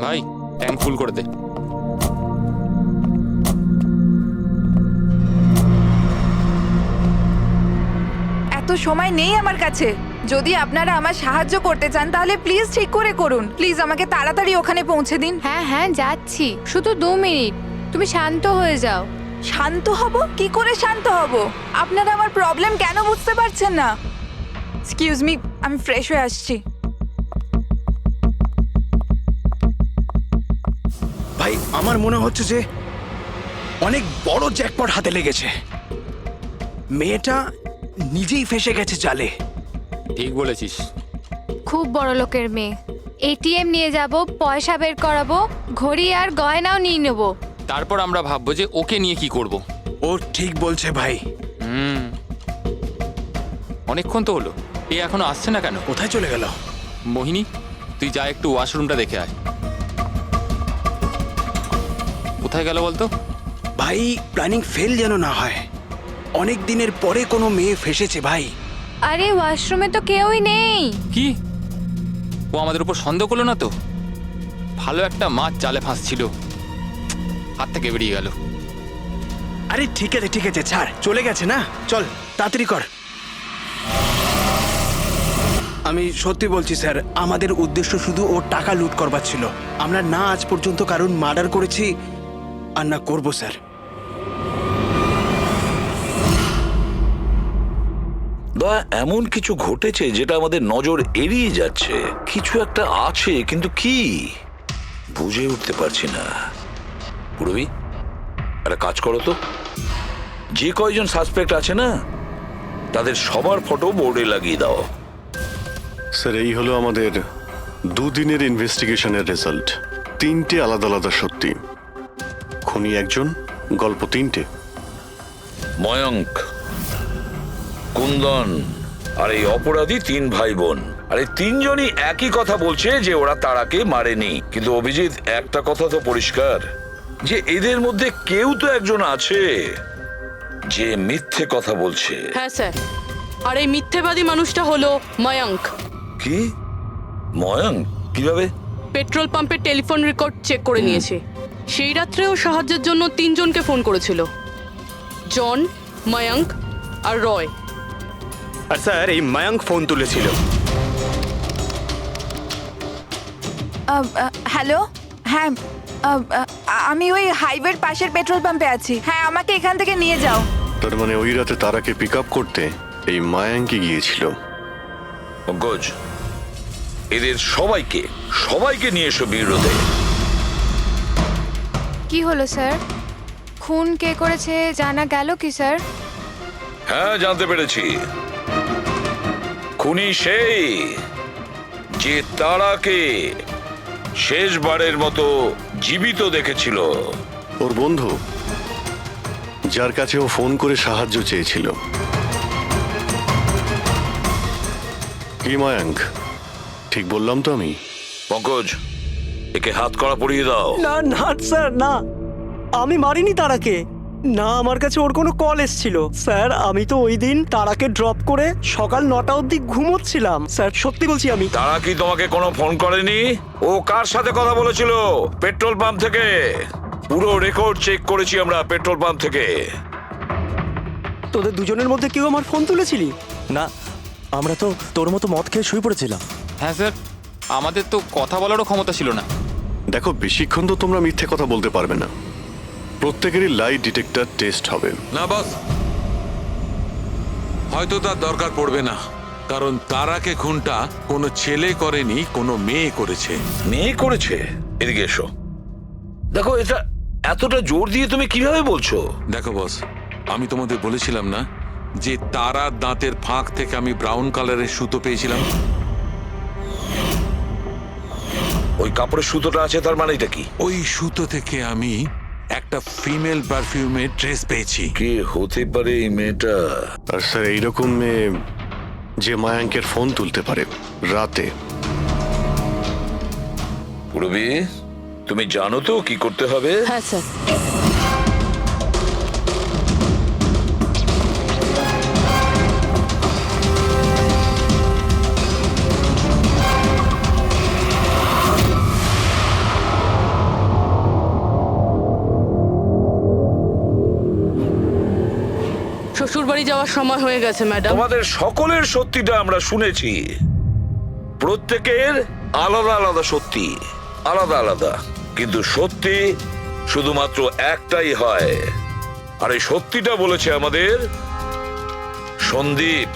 Speaker 5: ভাই, ট্যাঙ্ক ফুল করে দে।
Speaker 12: এত সময় নেই আমার কাছে। যদি আপনারা আমার সাহায্য করতে চান তাহলে প্লিজ ঠিক করে করুন। প্লিজ আমাকে তাড়াতাড়ি ওখানে পৌঁছে দিন।
Speaker 17: হ্যাঁ হ্যাঁ যাচ্ছি, শুধু 2 মিনিট, তুমি শান্ত হয়ে যাও।
Speaker 12: শান্ত হব? কি করে শান্ত হব? আপনারা আমার প্রবলেম কেন বুঝতে পারছেন না? এক্সকিউজ মি, আমি ফ্রেশ হয়ে আসছি।
Speaker 3: ভাই, আমার মনে হচ্ছে যে অনেক বড় জ্যাকপট হাতে লেগেছে। মেয়েটা নিজেই ফেসে গেছে জালে।
Speaker 5: ঠিক বলেছিস।
Speaker 17: খুব বড় লোকের মেয়ে। এটিএম নিয়ে যাব, পয়সা বের করাবো, ঘড়ি আর গয়নাও নিয়ে নেব।
Speaker 5: তারপর আমরা ভাববো যে ওকে নিয়ে কি করব।
Speaker 3: ও ঠিক বলছে ভাই।
Speaker 5: অনেকক্ষণ তো হলো, এ এখনো আসছে না কেন?
Speaker 3: কোথায় চলে গেল?
Speaker 5: মোহিনী, তুই যা একটু ওয়াশরুমটা দেখে আয়। কোথায় গেল বলতো?
Speaker 3: ভাই প্ল্যানিং ফেল যেন না হয়। অনেক দিনের পরে কোনো মেয়ে ফেসেছে ভাই।
Speaker 17: আরে ওয়াশরুমে তো কেউই নেই।
Speaker 5: কি ও আমাদের উপর সন্দেহ করলো না তো? ভালো একটা মাছ জালে ফাঁসছিল, হাত থেকে বেরিয়ে গেল।
Speaker 3: আরে ঠিক আছে ছাড়, চলে গেছে না, চল তাড়াতাড়ি কর। আমি সত্যি বলছি স্যার, আমাদের উদ্দেশ্য শুধু ওর টাকা লুট করবার ছিল। আমরা না আজ পর্যন্ত কারণ মার্ডার করেছি আর না করবো স্যার।
Speaker 8: দয়া, এমন কিছু ঘটেছে যেটা আমাদের নজর এড়িয়ে যাচ্ছে। কিছু একটা আছে, কিন্তু কি বুঝে উঠতে পারছি না। পুরবি, একটা কাজ করো তো, যে কয়জন সাসপেক্ট আছে না তাদের সবার ফটো বোর্ডে লাগিয়ে দাও।
Speaker 6: স্যার, এই হলো আমাদের দুদিনের ইনভেস্টিগেশনের রেজাল্ট। 3টে আলাদা আলাদা সত্যি। খুনি একজন, গল্প 3টে।
Speaker 8: ময়ঙ্ক, কুন্দন আর এই অপরাধী 3 ভাই বোন। আর এই 3জনই একই কথা বলছে যে ওরা তারাকে মারেনি। কিন্তু অভিজিৎ, একটা কথা তো পরিষ্কার যে এদের মধ্যে কেউ তো একজন আছে যে মিথ্যে কথা বলছে।
Speaker 9: হ্যাঁ স্যার, আর এই মিথ্যেবাদী মানুষটা হলো ময়ঙ্ক।
Speaker 8: কি? ময়ঙ্ক? কিভাবে?
Speaker 9: পেট্রোল পাম্পের টেলিফোন রেকর্ড চেক করে নিয়েছে। সেই রাত্রে ও সাহায্যের জন্য 3 জনকে ফোন করেছিল, জন, ময়ঙ্ক আর রয়।
Speaker 3: আর স্যার এই মায়াঙ্ক ফোন তুলেছিল।
Speaker 12: হ্যালো, হ্যাঁ, আমি ওই হাইওয়ের পাশের পেট্রোল পাম্পে আছি। হ্যাঁ, আমাকে এখান থেকে নিয়ে যাও।
Speaker 6: তার মানে ওই রাতে তারাকে পিক আপ করতে এই মায়াঙ্কি গিয়েছিল।
Speaker 8: পঙ্কজ, এদের সবাইকে নিয়ে এসো বিরোধে।
Speaker 17: কি হলো স্যার? খুন কে করেছে জানা গেল কি স্যার?
Speaker 8: হ্যাঁ, জানতে পেরেছি। খুনি সেই যে তারাকে শেষবারের মতো জীবিত দেখেছিল।
Speaker 6: ওর বন্ধু, যার কাছে ও ফোন করে সাহায্য চেয়েছিল। কি মায়াঙ্ক, ঠিক বললাম তো আমি?
Speaker 8: পঙ্কজ, একে হাত কড়া পরিয়ে দাও।
Speaker 4: না না স্যার, না, আমি মারিনি তারাকে। না, আমার কাছে ওর কোনো কল এসেছিল। স্যার, আমি তো ওই দিন তারাকে ড্রপ করে সকাল 9টা অবধি ঘুমোচ্ছিলাম। স্যার, সত্যি বলছি আমি।
Speaker 8: তারা কি তোমাকে কোনো ফোন করেনি? ও কার সাথে কথা বলেছিল? পেট্রোল পাম্প থেকে। পুরো রেকর্ড চেক করেছি আমরা পেট্রোল পাম্প থেকে।
Speaker 4: তোদের দুজনের মধ্যে কেউ আমার ফোন তুলেছিলি?
Speaker 18: না, আমরা তো তোর মতো মদ খেয়ে শুয়ে পড়েছিলাম।
Speaker 5: হ্যাঁ স্যার, আমাদের তো কথা বলারও ক্ষমতা ছিল না।
Speaker 6: দেখো, বেশিক্ষণ তো তোমরা মিথ্যে কথা বলতে পারবে না। প্রত্যেকেরই লাই ডিটেক্টর টেস্ট হবে।
Speaker 1: না বস, হয়তো তার দরকার পড়বে না, কারণ তারাকে খুনটা কোনো ছেলে করেনি, কোনো মেয়ে করেছে।
Speaker 8: মেয়ে করেছে? এদিকে এসো। দেখো, এটা এতটা জোর দিয়ে তুমি কিভাবে বলছো?
Speaker 1: দেখো বস, আমি তোমাদের বলেছিলাম না যে তারার দাঁতের ফাঁক থেকে আমি ব্রাউন কালারের সুতো পেয়েছিলাম?
Speaker 8: ওই কাপড়ের সুতোটা আছে, তার মানে এটা কি?
Speaker 1: ওই সুতো থেকে আমি একটা ফিমেল পারফিউমের ড্রেস পেয়েছি।
Speaker 8: কে হতে পারে এই মেয়েটা?
Speaker 6: আর স্যার, এইরকম মেয়ে যে মায়াঙ্কের ফোন তুলতে পারে রাতে।
Speaker 8: পুরবি, তুমি জানো তো কি করতে হবে?
Speaker 9: হ্যাঁ স্যার। শ্বশুর বাড়ি যাওয়ার সময় হয়ে গেছে ম্যাডাম।
Speaker 8: তোমাদের সকলের সত্যিটা আমরা শুনেছি। প্রত্যেকের আলাদা আলাদা সত্যি, আলাদা আলাদা, কিন্তু সত্যি শুধুমাত্র একটাই হয়। আর এই সত্যিটা বলেছে আমাদের সন্দীপ।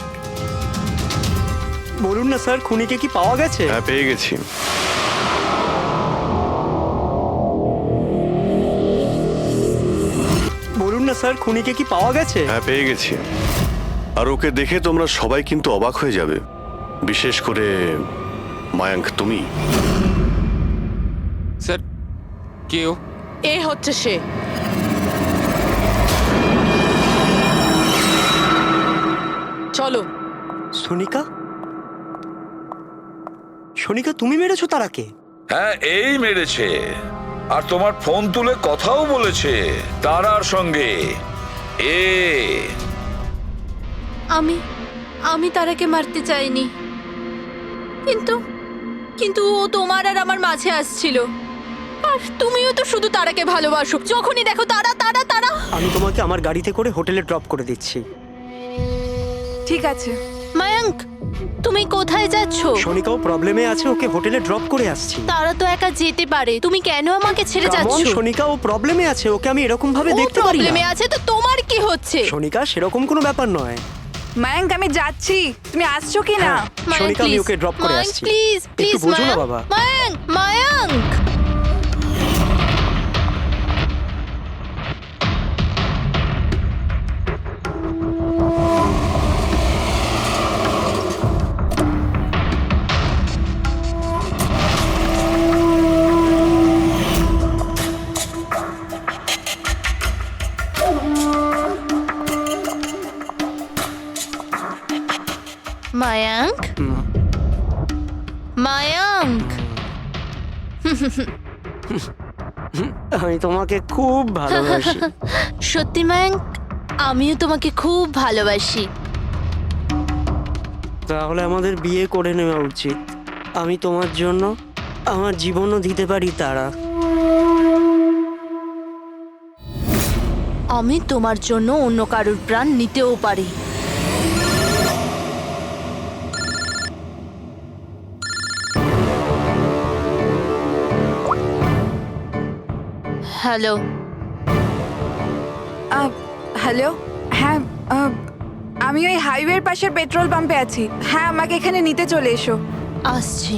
Speaker 4: বলুন না স্যার, খুনিকে কি পাওয়া গেছে?
Speaker 6: হ্যাঁ, পেয়ে গেছি।
Speaker 4: বলুন না স্যার, খুনিকে কি পাওয়া গেছে?
Speaker 6: হ্যাঁ, পেয়ে গেছি। আর ওকে দেখে তোমরা সবাই কিন্তু অবাক হয়ে যাবে, বিশেষ করে মায়াঙ্ক, তুমি।
Speaker 5: স্যার, কেউ?
Speaker 9: এ হচ্ছে সে। চলো।
Speaker 4: সোনিকা? সোনিকা, তুমি মেরেছো তারাকে?
Speaker 8: হ্যাঁ, এই মেরেছে। আর তোমার ফোন তুলে কথাও বলেছে তারার সঙ্গে।
Speaker 7: আমি তারাকে মারতে চাইনি, কিন্তু কিন্তু ও তোমার আর আমার মাঝে আসছিল। আর তুমিও তো শুধু তারাকে ভালোবাসো, যখনই দেখো তারা তারা তারা।
Speaker 4: আমি তোমাকে আমার গাড়িতে করে হোটেলে ড্রপ করে দিচ্ছি।
Speaker 12: ঠিক আছে।
Speaker 7: মায়াঙ্ক, তুমি কোথায় যাচ্ছ?
Speaker 4: সোনিকাও প্রবলেমে আছে, ওকে হোটেলে ড্রপ করে আসছি।
Speaker 7: তারা তো একা যেতে পারে, তুমি কেন আমাকে ছেড়ে যাচ্ছ?
Speaker 4: সোনিকা ও প্রবলেমে আছে, ওকে আমি এরকম ভাবে
Speaker 7: ও
Speaker 4: দেখতে পারি
Speaker 7: প্রবলেমে
Speaker 4: না।
Speaker 7: আছে তো তোমার কি হচ্ছে?
Speaker 4: সোনিকা, সেরকম কোনো ব্যাপার নয়।
Speaker 12: মায়াঙ্ক, আমি যাচ্ছি, তুমি আসছো কি না?
Speaker 4: সোনিকা, আমি ওকে ড্রপ করে
Speaker 7: মায়াঙ্ক,
Speaker 4: আসছি।
Speaker 7: প্লিজ প্লিজ
Speaker 4: একটু বোঝো না বাবা।
Speaker 7: মায়াঙ্ক, মায়াঙ্ক। মায়াঙ্ক, মায়াঙ্ক।
Speaker 4: আমি তোমাকে খুব ভালোবাসি।
Speaker 7: সত্যি মায়াঙ্ক, আমিও তোমাকে খুব ভালোবাসি।
Speaker 4: তাহলে আমাদের বিয়ে করে নেওয়া উচিত। আমি তোমার জন্য আমার জীবনও দিতে পারি তারা।
Speaker 7: আমি তোমার জন্য অন্য কারোর প্রাণ নিতেও পারি। হ্যালো।
Speaker 12: হ্যালো, হ্যাঁ, আমি ওই হাইওয়ের পাশের পেট্রোল পাম্পে আছি। হ্যাঁ, আমাকে এখানে নিতে চলে এসো।
Speaker 7: আসছি।